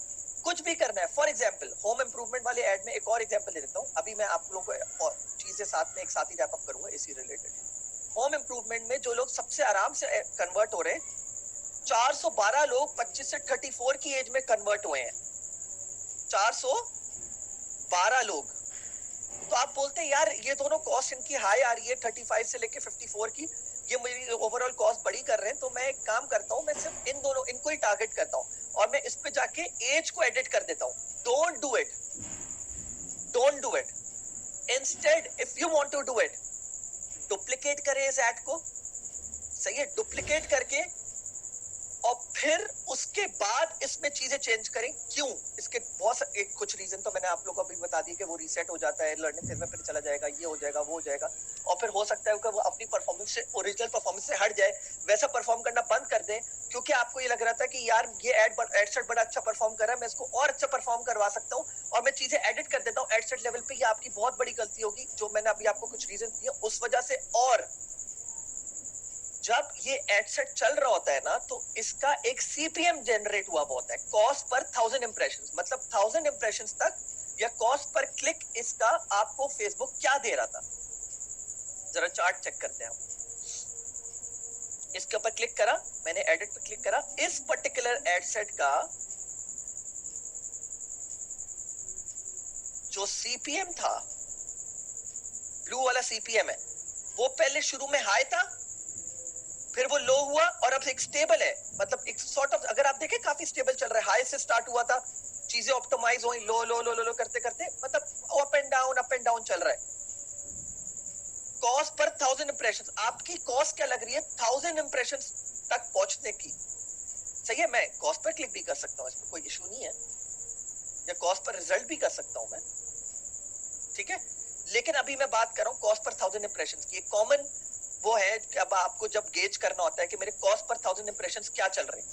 कुछ भी करना है। फॉर एग्जांपल होम इम्प्रूवमेंट वाले ऐड में एक और एग्जांपल दे देता हूँ, अभी मैं आप लोगों को और चीजें साथ में एक साथ ही रैप अप करूंगा इसी रिलेटेड। होम इम्प्रूवमेंट में जो लोग सबसे आराम से कन्वर्ट हो रहे हैं, 412 लोग 25 से 34 की एज में कन्वर्ट हुए हैं, 412 लोग। तो आप बोलते हैं यार ये दोनों कॉस्ट इनकी हाई आ रही है 35 से लेके 54 की, ये मेरी ओवरऑल कॉस्ट बड़ी कर रहे हैं, तो मैं एक काम करता हूँ, मैं सिर्फ इन दोनों इनको ही टारगेट करता हूँ और मैं इस पे जाके एज को एडिट कर देता हूँ। Don't do it, don't do it. Instead if you want to do it, duplicate करें इस ऐड को, सही है, डुप्लीकेट करके और फिर उसके बाद इसमें चीजें चेंज करें। क्यों, इसके बहुत एक कुछ रीजन तो मैंने आप लोगों को अभी बता दी कि वो रीसेट हो जाता है, लर्निंग फेज में फिर चला जाएगा, ये हो जाएगा, वो हो जाएगा, और फिर हो सकता है कि वो अपनी परफॉर्मेंस से, ओरिजिनल परफॉर्मेंस से हट जाए, वैसा परफॉर्म करना बंद कर दे, क्योंकि आपको ये लग रहा था कि यार ये एड सेट बड़ा अच्छा परफॉर्म कर रहा है, मैं इसको और अच्छा परफॉर्म करवा सकता हूँ, और मैं चीजें एडिट कर देता हूँ एड सेट लेवल पे। ये आपकी बहुत बड़ी गलती होगी, जो मैंने अभी आपको कुछ रीजन दिए उस वजह से। और जब ये एड सेट चल रहा होता है ना, तो इसका एक सीपीएम जनरेट हुआ होता है, कॉस्ट पर 1000 इंप्रेशंस, मतलब 1000 इंप्रेशंस तक, या कॉस्ट पर क्लिक इसका आपको फेसबुक क्या दे रहा था। जरा चार्ट चेक करते हैं हम। इसके ऊपर क्लिक करा मैंने, एडिट पर क्लिक करा, इस पर्टिकुलर एड सेट का जो सीपीएम था, ब्लू वाला सीपीएम है, वो पहले शुरू में हाई था, फिर वो लो हुआ, और अब एक स्टेबल है, मतलब एक सॉर्ट ऑफ, अगर आप देखें काफी स्टेबल चल रहा है। हाई से स्टार्ट हुआ था, चीजें ऑप्टिमाइज हुई, लो लो लो लो लो करते करते, मतलब अप एंड डाउन चल रहा है। कॉस्ट पर 1000 इंप्रेशंस, आपकी कॉस्ट क्या लग रही है 1000 इंप्रेशंस तक पहुंचने की। सही है, मैं कॉस्ट पर क्लिक भी कर सकता हूँ, इसमें कोई इशू नहीं है, या कॉस्ट पर रिजल्ट भी कर सकता हूँ मैं, ठीक है। लेकिन अभी मैं बात कर रहा हूँ कॉस्ट पर 1000 इंप्रेशंस की। एक कॉमन वो है कि अब आपको जब गेज करना होता है कि मेरे कॉस्ट पर 1000 इंप्रेशंस क्या चल रहे हैं,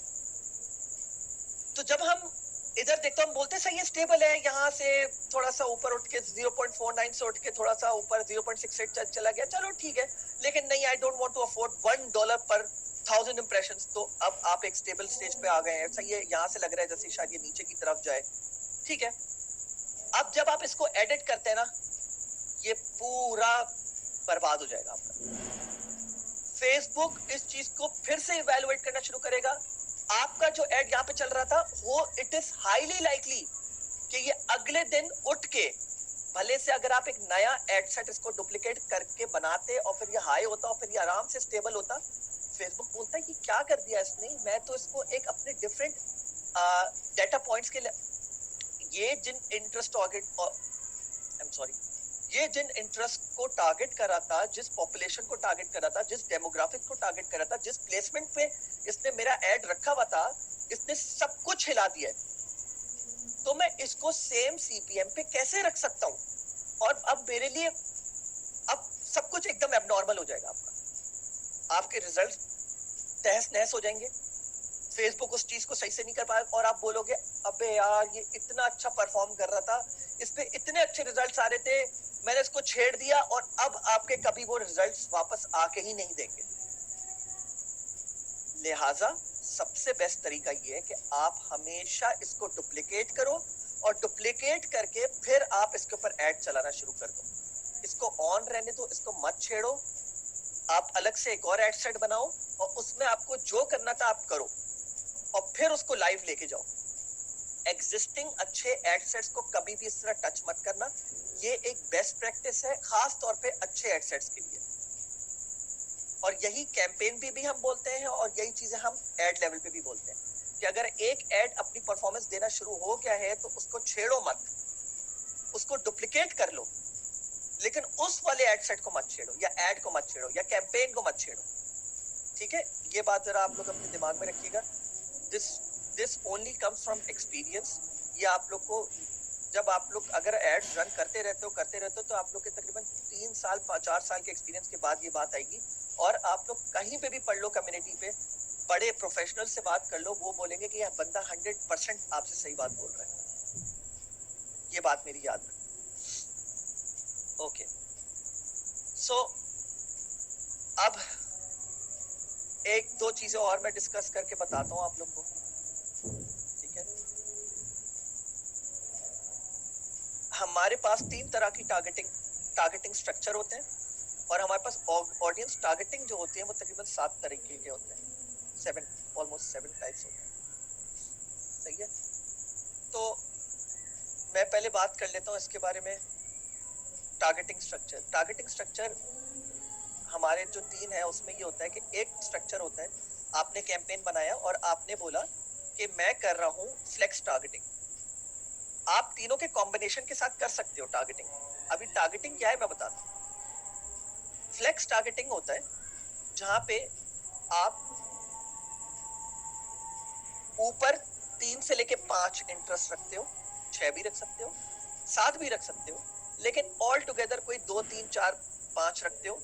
तो जब हम इधर देखते हम बोलते हैं सही है, स्टेबल है, यहाँ से थोड़ा सा ऊपर उठ के 0.49 से उठ के थोड़ा सा ऊपर 0.68 चला गया, चलो ठीक है, लेकिन नहीं, I don't want to afford $1 पर 1000 इंप्रेशंस। तो अब आप एक स्टेबल स्टेज पे आ गए हैं, सही है, यहाँ से लग रहा है जैसे शायद ये नीचे की तरफ जाए, ठीक है। अब जब आप इसको एडिट करते हैं ना, ये पूरा बर्बाद हो जाएगा आपका। फेसबुक इस चीज को फिर से इवैल्यूएट करना शुरू करेगा। आपका जो एड यहाँ पे चल रहा था, वो इट इज हाईली लाइकली कि ये अगले दिन उठ के भले से अगर आप एक नया एड सेट इसको डुप्लीकेट करके बनाते और फिर ये हाई होता और फिर ये आराम से स्टेबल होता, फेसबुक बोलता है कि क्या कर दिया इसने, मैं तो इसको एक अपने डिफरेंट डेटा पॉइंट्स के लिए, ये जिन interest target, I am sorry, ये जिन इंटरेस्ट को टारगेट करा था, जिस पॉपुलेशन को टारगेट करा था, जिस डेमोग्राफिक को टारगेट करा था, जिस प्लेसमेंट पे इसने मेरा एड रखा हुआ था, इसने सब कुछ हिला दिया है, तो मैं इसको सेम सीपीएम पे कैसे रख सकता हूँ? और अब मेरे लिए अब सब कुछ एकदम एबनॉर्मल हो जाएगा, आपके रिजल्ट तहस नहस हो जाएंगे, फेसबुक उस चीज को सही से नहीं कर पाएगा और आप बोलोगे अबे यार ये इतना अच्छा परफॉर्म कर रहा था, इस पे इतने अच्छे रिजल्ट्स आ रहे थे, मैंने इसको छेड़ दिया और अब आपके कभी वो रिजल्ट्स वापस आके ही नहीं देंगे। लिहाजा सबसे बेस्ट तरीका ये है कि आप हमेशा इसको डुप्लीकेट करो और डुप्लीकेट करके फिर आप इसके ऊपर ऐड चलाना शुरू कर दो। इसको ऑन रहने दो, इसको मत छेड़ो, आप अलग से एक और एड सेट बनाओ और उसमें आपको जो करना था आप करो और फिर उसको लाइव लेके जाओ। एग्जिस्टिंग अच्छे एड सेट्स को कभी भी इस तरह टच मत करना, ये एक बेस्ट प्रैक्टिस है खास तौर पे अच्छे एड सेट्स के लिए। और यही कैंपेन भी हम बोलते हैं और यही चीजें हम एड लेवल पे भी बोलते हैं कि अगर एक एड अपनी परफॉर्मेंस देना शुरू हो गया है तो उसको छेड़ो मत, उसको डुप्लीकेट कर लो, लेकिन उस वाले एड सेट को मत छेड़ो या एड को मत छेड़ो या कैंपेन को मत छेड़ो। ठीक है, ये बात जरा आप लोग अपने दिमाग में रखिएगा। This only comes from experience. ये आप लोग को जब आप लोग अगर एड रन करते रहते हो तो आप लोग के तकरीबन 3 साल 4 साल के एक्सपीरियंस के बाद ये बात आएगी। और आप लोग कहीं पे भी पढ़ लो, कम्युनिटी पे बड़े प्रोफेशनल से बात कर लो, वो बोलेंगे कि यह बंदा 100% आपसे सही बात बोल रहा है। ये बात मेरी याद रखो। ओके, सो अब एक दो चीजें और मैं डिस्कस करके बताता हूँ आप लोग को। ठीक है, हमारे पास 3 तरह की टारगेटिंग स्ट्रक्चर होते हैं और हमारे पास ऑडियंस टारगेटिंग जो होती है वो तकरीबन 7 तरीके के होते हैं, 7 टाइप्स होते हैं। सही है, तो मैं पहले बात कर लेता हूँ इसके बारे में। टारगेटिंग स्ट्रक्चर हमारे जो 3 है उसमें ये होता है कि एक स्ट्रक्चर होता है, आपने कैंपेन बनाया और आपने बोला कि मैं कर रहा हूँ फ्लेक्स टारगेटिंग। आप तीनों के कॉम्बिनेशन के साथ कर सकते हो टारगेटिंग। अभी टारगेटिंग क्या है मैं बताता हूँ। फ्लेक्स टारगेटिंग होता है जहां पे आप ऊपर 3 से लेके 5 इंटरेस्ट रखते हो, 6 भी रख सकते हो, 7 भी रख सकते हो, लेकिन ऑल टुगेदर कोई 2 3 4 5 रखते हो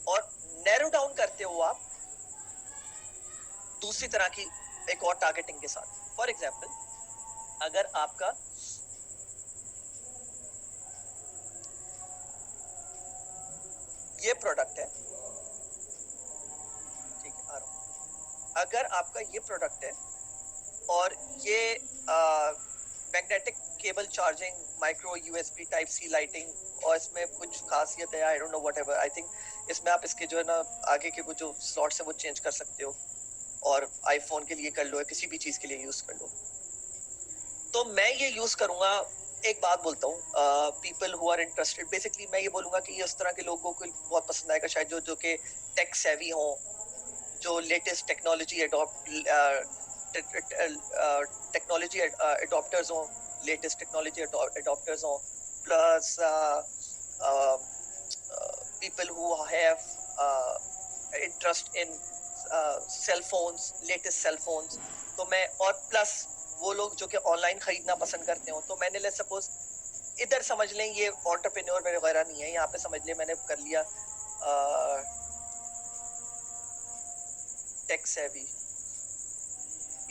और नैरो डाउन करते हो आप दूसरी तरह की एक और टारगेटिंग के साथ। फॉर एग्जाम्पल, अगर आपका ये प्रोडक्ट है, ठीक है आ रहा हूं, अगर आपका ये प्रोडक्ट है और ये magnetic cable charging, micro USB type C lightning और इसमें कुछ खासियत है, I don't know whatever, I think इसमें आप इसके जो है ना आगे के कुछ जो स्लॉट्स है वो चेंज कर सकते हो और आईफोन के लिए कर लो या किसी भी चीज के लिए यूज कर लो। तो मैं ये यूज करूंगा, एक बात बोलता हूँ, people who are interested, basically मैं ये बोलूंगा कि इस तरह के लोगों को बहुत पसंद आएगा शायद जो के टेक सेवी हो, जो लेटेस्ट टेक्नोलॉजी एडॉप्टर्स हो, लेटेस्ट टेक्नोलॉजी एडॉप्टर्स हो, plus people who have interest in cell phones, latest cell phones. तो मैं, और प्लस वो लोग जो कि ऑनलाइन खरीदना पसंद करते हो, तो मैंने ले सपोज इधर समझ लें ये एंटरप्रेन्योर वगैरह नहीं है, यहाँ पे समझ लें मैंने कर लिया टेक सेवी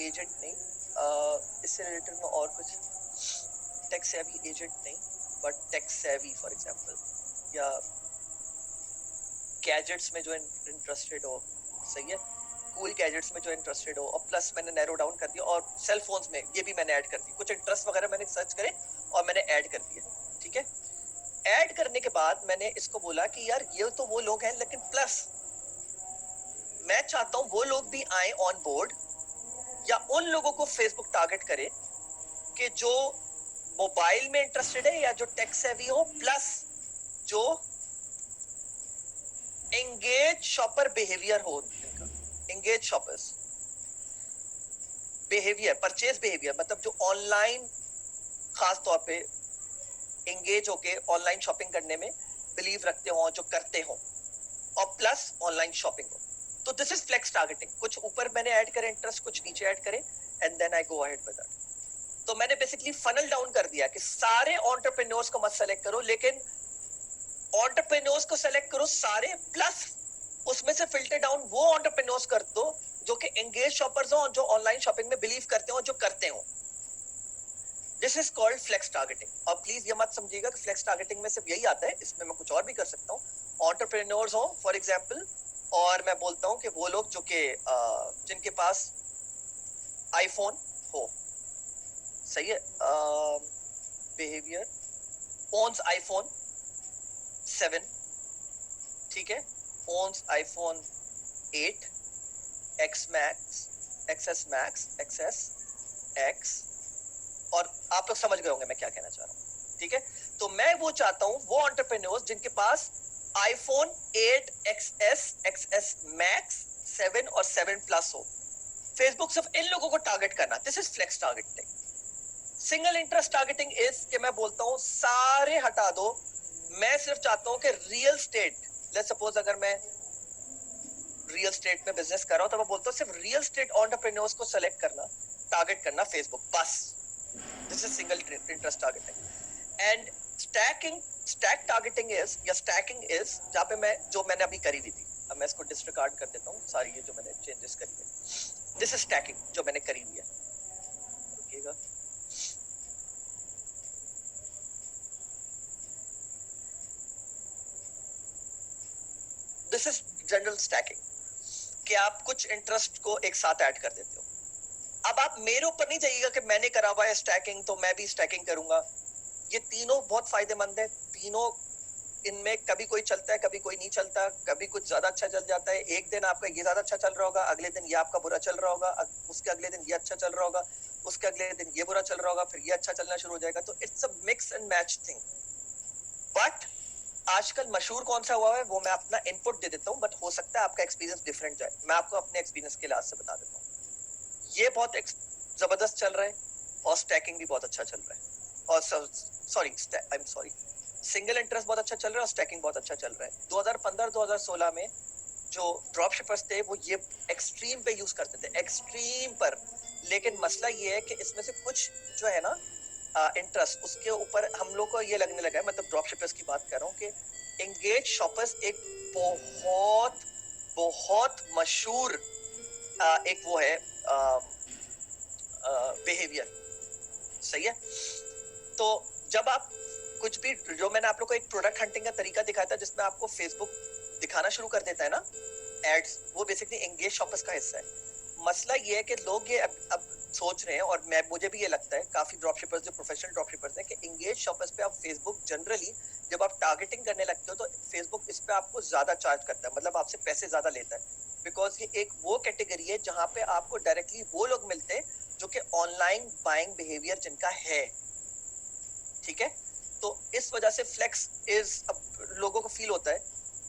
एजेंट नहीं, इससे रिलेटेड में और कुछ टेक सेवी एजेंट नहीं but tech savvy for example, या गैजेट्स में जो इंटरेस्टेड हो, सही है, कूल गैजेट्स में जो इंटरेस्टेड हो, और प्लस मैंने नैरो डाउन कर दिया और सेल फोन्स में ये भी मैंने ऐड कर दी, कुछ इंटरेस्ट वगैरह मैंने सर्च करे और मैंने ऐड कर दिया। ठीक है, ऐड करने के बाद मैंने इसको बोला कि यार ये तो वो लोग हैं, लेकिन प्लस मैं चाहता हूं वो लोग भी आए ऑन बोर्ड, या उन लोगों को फेसबुक टारगेट करे कि जो मोबाइल में इंटरेस्टेड है या जो टेक सेवी हो, प्लस जो एंगेज शॉपर बिहेवियर हो इनका। Engage shoppers behaviour, purchase behaviour मतलब जो ऑनलाइन खास तौर पे एंगेज होके ऑनलाइन शॉपिंग करने में बिलीव रखते हो, जो करते हो, और प्लस ऑनलाइन शॉपिंग हो। तो दिस इज फ्लेक्स टारगेटिंग। कुछ ऊपर मैंने ऐड करे इंटरेस्ट, कुछ नीचे ऐड करे, and then I go ahead with that. तो मैंने बेसिकली फनल डाउन कर दिया कि सारे एंटरप्रेन्योर्स को मत सेलेक्ट करो, लेकिन एंटरप्रेन्योर्स को सेलेक्ट करो सारे, प्लस उसमें से फिल्टर डाउन वो एंटरप्रेन्योर्स कर दो जो कि एंगेज शॉपर्स हो, जो ऑनलाइन शॉपिंग में बिलीव करते हो, जो करते हो। This is called flex targeting. और प्लीज ये मत समझिएगा कि फ्लेक्स टारगेटिंग में सिर्फ यही आता है, इसमें मैं कुछ और भी कर सकता हूँ। एंटरप्रेन्योर्स हो फॉर एग्जांपल, और मैं बोलता हूँ कि वो लोग जो कि जिनके पास आईफोन हो, सही है, बिहेवियर ओन्स आईफोन 7, ठीक है, owns iPhone 8 X Max, XS Max, XS X, और आप लोग समझ गए होंगे मैं क्या कहना चाह रहा हूँ, ठीक है। तो मैं वो चाहता हूँ वो एंटरप्रेन्योर्स जिनके पास आईफोन 8 XS, XS मैक्स, 7 और 7 प्लस हो। फेसबुक सिर्फ इन लोगों को टारगेट करना। This is flex targeting. Single interest targeting is कि मैं बोलता हूँ सारे हटा दो, मैं सिर्फ चाहता हूँ कि रियल स्टेट, लेट्स सपोज अगर मैं रियल स्टेट में बिजनेस कर रहा हूँ तो मैं बोलता हूँ सिर्फ रियल स्टेट एंटरप्रेन्योर्स को सेलेक्ट करना, टारगेट करना फेसबुक, बस। This is single interest targeting. And stack targeting is, या स्टैकिंग इज, जहाँ पे मैं जो मैंने अभी करी हुई थी, अब मैं इसको डिसरिगार्ड कर देता हूँ, सारी ये जो मैंने चेंजेस करी है। दिस इज स्टैकिंग जो मैंने करी हुई है, रुकिएगा। दिस इज जनरल स्टैकिंग, कि आप कुछ इंटरेस्ट को एक साथ ऐड कर देते हो। अब आप मेरे ऊपर नहीं जाइएगा कि मैंने करा हुआ है स्टैकिंग तो मैं भी स्टैकिंग करूंगा। ये तीनों बहुत फायदेमंद है, तीनों इनमें कभी कोई चलता है, कभी कोई नहीं चलता, कभी कुछ ज्यादा अच्छा चल जाता है। एक दिन आपका ये ज्यादा अच्छा चल रहा होगा, अगले दिन ये आपका बुरा चल रहा होगा, उसके अगले दिन ये अच्छा चल रहा होगा, उसके अगले दिन ये बुरा चल रहा होगा, फिर ये अच्छा चलना शुरू हो जाएगा। तो it's a mix and match thing. But आजकल मशहूर कौन सा हुआ है वो मैं अपना इनपुट दे देता हूँ, बट हो सकता है आपका एक्सपीरियंस डिफरेंट जाए। मैं आपको अपने एक्सपीरियंस के लिहाज से बता देता हूँ। ये बहुत जबरदस्त चल रहा है, और स्टैकिंग भी बहुत अच्छा चल रहा है, और सॉरी सिंगल इंटरेस्ट बहुत अच्छा चल रहा है और स्टैकिंग बहुत अच्छा चल रहा है। 2015-2016 में जो ड्रॉप शिपर्स थे वो ये एक्सट्रीम पे यूज करते थे, एक्सट्रीम पर। लेकिन मसला ये है कि इसमें से कुछ जो है ना इंटरेस्ट, उसके ऊपर हम लोग को ये लगने लगा है, मतलब ड्रॉप शिपर्स की बात कर रहा हूँ, कि एंगेज शॉपर्स एक बहुत बहुत मशहूर एक वो है बिहेवियर, सही है। तो जब आप कुछ भी, जो मैंने आप लोग को एक प्रोडक्ट हंटिंग का तरीका दिखाया था जिसमें आपको फेसबुक दिखाना शुरू कर देता है ना एड्स, वो बेसिकली एंगेज शॉपर्स का हिस्सा है। मसला ये है कि लोग ये अब सोच रहे हैं, और मुझे भी ये लगता है, काफी ड्रॉप शिपर्स जो प्रोफेशनल ड्रॉप शिपर्स हैं, कि एंगेज शॉपर्स पे आप फेसबुक जनरली जब आप टारगेटिंग करने लगते हो तो फेसबुक इस पे आपको ज्यादा चार्ज करता है, मतलब आपसे पैसे ज्यादा लेता है। बिकॉज ये एक वो कैटेगरी है जहां पे आपको डायरेक्टली वो लोग मिलते हैं जो कि ऑनलाइन बाइंग बिहेवियर जिनका है, ठीक है। तो इस वजह से फ्लेक्स इज, अब लोगों को फील होता है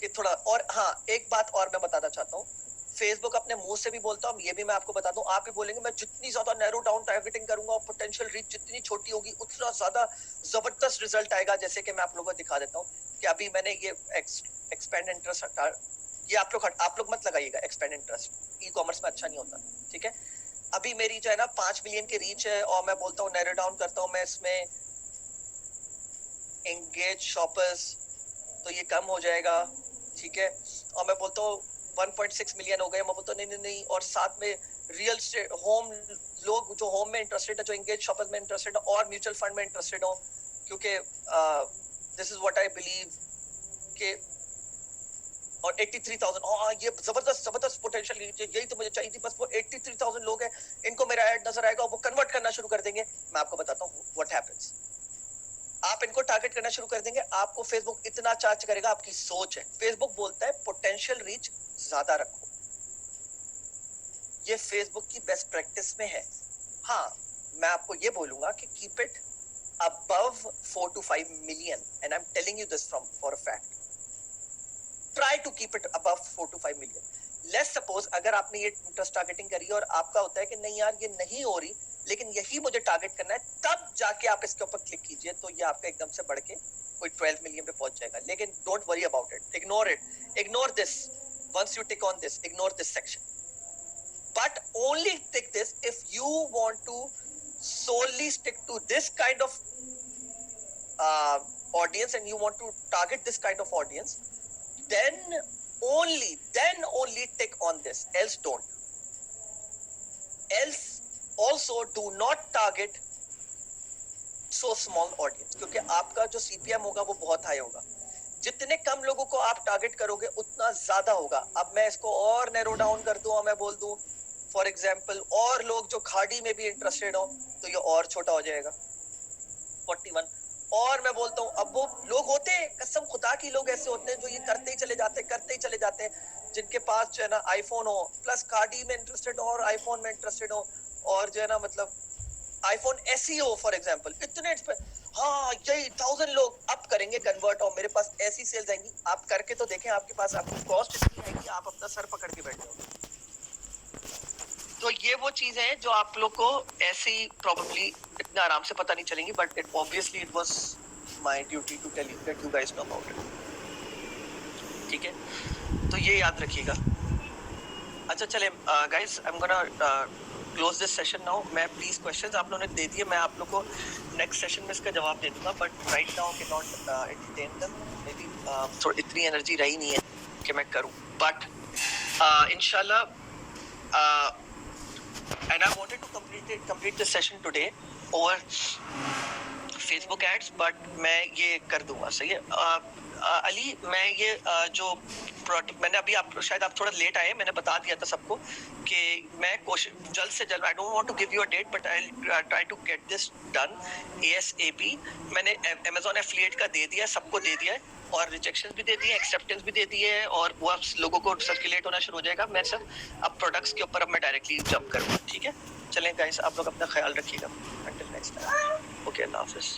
कि थोड़ा। और हाँ, एक बात और मैं बताना चाहता हूँ, फेसबुक अपने मुंह से भी बोलता हूँ, ये भी मैं आपको बता दूं, आप भी बोलेंगे मैं जितनी ज्यादा नैरो डाउन टारगेटिंग करूंगा और पोटेंशियल रीच जितनी छोटी होगी उतना ज्यादा जबरदस्त रिजल्ट आएगा। जैसे कि मैं आप लोगों को दिखा देता हूँ कि अभी मैंने ये एक्सपेंड इंटरेस्ट हटा, ये आप लोग मत लगाइएगा, एक्सपेंड इंटरेस्ट ई कॉमर्स में अच्छा नहीं होता, ठीक है। अभी मेरी जो है ना 5 मिलियन की रीच है, और मैं बोलता हूँ नैरो डाउन करता हूँ मैं इसमें एंगेज शॉपर्स, तो ये कम हो जाएगा, ठीक है। और मैं बोलता हूँ 1.6 मिलियन हो गए, मैं बोलता हूँ नहीं नहीं नहीं, और साथ में रियल स्टेट होम, लोग जो होम में इंटरेस्टेड है, जो एंगेज शॉपर्स में इंटरेस्टेड है, और म्यूचुअल फंड में इंटरेस्टेड हो, क्योंकि this is what I believe कि, और 83,000, ये जबरदस्त जबरदस्त पोटेंशियल, यही तो मुझे चाहिए थी, बस वो 83,000 लोग हैं, इनको मेरा ऐड नजर आएगा, वो कन्वर्ट करना शुरू कर देंगे। मैं आपको बताता हूँ व्हाट हैपेंस, आप इनको टारगेट करना शुरू कर देंगे, आपको फेसबुक इतना चार्ज करेगा, आपकी सोच है। फेसबुक बोलता है पोटेंशियल रीच ज्यादा रखो, ये फेसबुक की बेस्ट प्रैक्टिस में है। हाँ, मैं आपको ये बोलूंगा कि keep it above 4 to 5 million, and I'm telling you this for a fact. Try to keep it above 4 to 5 million. Let's suppose अगर आपने ये इंटरेस्ट टारगेटिंग करी और आपका होता है कि नहीं यार ये नहीं हो रही, लेकिन यही मुझे टारगेट करना है, तब जाके आप इसके ऊपर क्लिक कीजिए, तो ये आपका एकदम से बढ़ के कोई 12 मिलियन पे पहुंच जाएगा. लेकिन don't worry about it, ignore this. Once you tick on this, ignore this section. But only tick this if you want to solely stick to this kind of audience and you want to target this kind of audience. Then only tick on this. Else don't. Else also do not target so small audience, क्योंकि आपका जो CPM होगा वो बहुत हाई होगा. जितने कम लोगों को आप टारगेट करोगे उतना ज्यादा होगा. अब मैं इसको और नैरो डाउन कर दूं और मैं बोल दूं फॉर एग्जांपल और लोग जो खाड़ी में भी इंटरेस्टेड हो, तो ये और छोटा हो जाएगा 41. और मैं बोलता हूँ, अब वो लोग होते हैं, कसम खुदा की लोग ऐसे होते हैं जो ये करते ही चले जाते हैं, जिनके पास जो है ना आईफोन हो प्लस खाड़ी में इंटरेस्टेड हो और आईफोन में इंटरेस्टेड हो, और जो है ना मतलब आईफोन ऐसी हो फॉर एग्जांपल, इतने हाँ यही 1000 लोग अब करेंगे कन्वर्ट और मेरे पास ऐसी सेल्स आएंगी. आप करके तो देखें, आपके पास आपकी कॉस्ट इतनी है कि आप अपना सर पकड़ के बैठ जाओगे. तो ये वो चीज है जो आप लोग को ऐसे ही प्रोबेबली इतना आराम से पता नहीं चलेंगी, but it obviously it was my duty to tell you that you guys know about it. ठीक है, तो ये याद रखिएगा. अच्छा चले guys, I am gonna close this session now. मैं प्लीज क्वेश्चंस आप लोगों ने दे दिए, मैं आप लोग को नेक्स्ट सेशन में इसका जवाब दे दूंगा, but right now can not entertain them. May be थोड़ी इतनी एनर्जी रही नहीं है कि मैं करूं, बट इंशाल्लाह and I wanted to complete this session today over Facebook ads, but मैं ये कर दूंगा. सही है अली, मैं ये जो प्रोडक्ट मैंने अभी शायद आप थोड़ा लेट आए, मैंने बता दिया था सबको कि मैं कोशिश जल्द से जल्द, I don't want to give you a date but I try to get this done ASAP. मैंने Amazon एफिलिएट का दे दिया, सबको दे दिया है, और रिजेक्शन भी दे दिए, एक्सेप्टेंस भी दे दिए है, और वो अब लोगों को सर्कुलेट होना शुरू हो जाएगा. मैं सर अब प्रोडक्ट्स के ऊपर अब मैं डायरेक्टली जंप करूँगा. ठीक है, चलें गाइस, आप लोग अपना ख्याल रखिएगा. अंटिल नेक्स्ट टाइम, ओके, अल्लाह हाफिज़.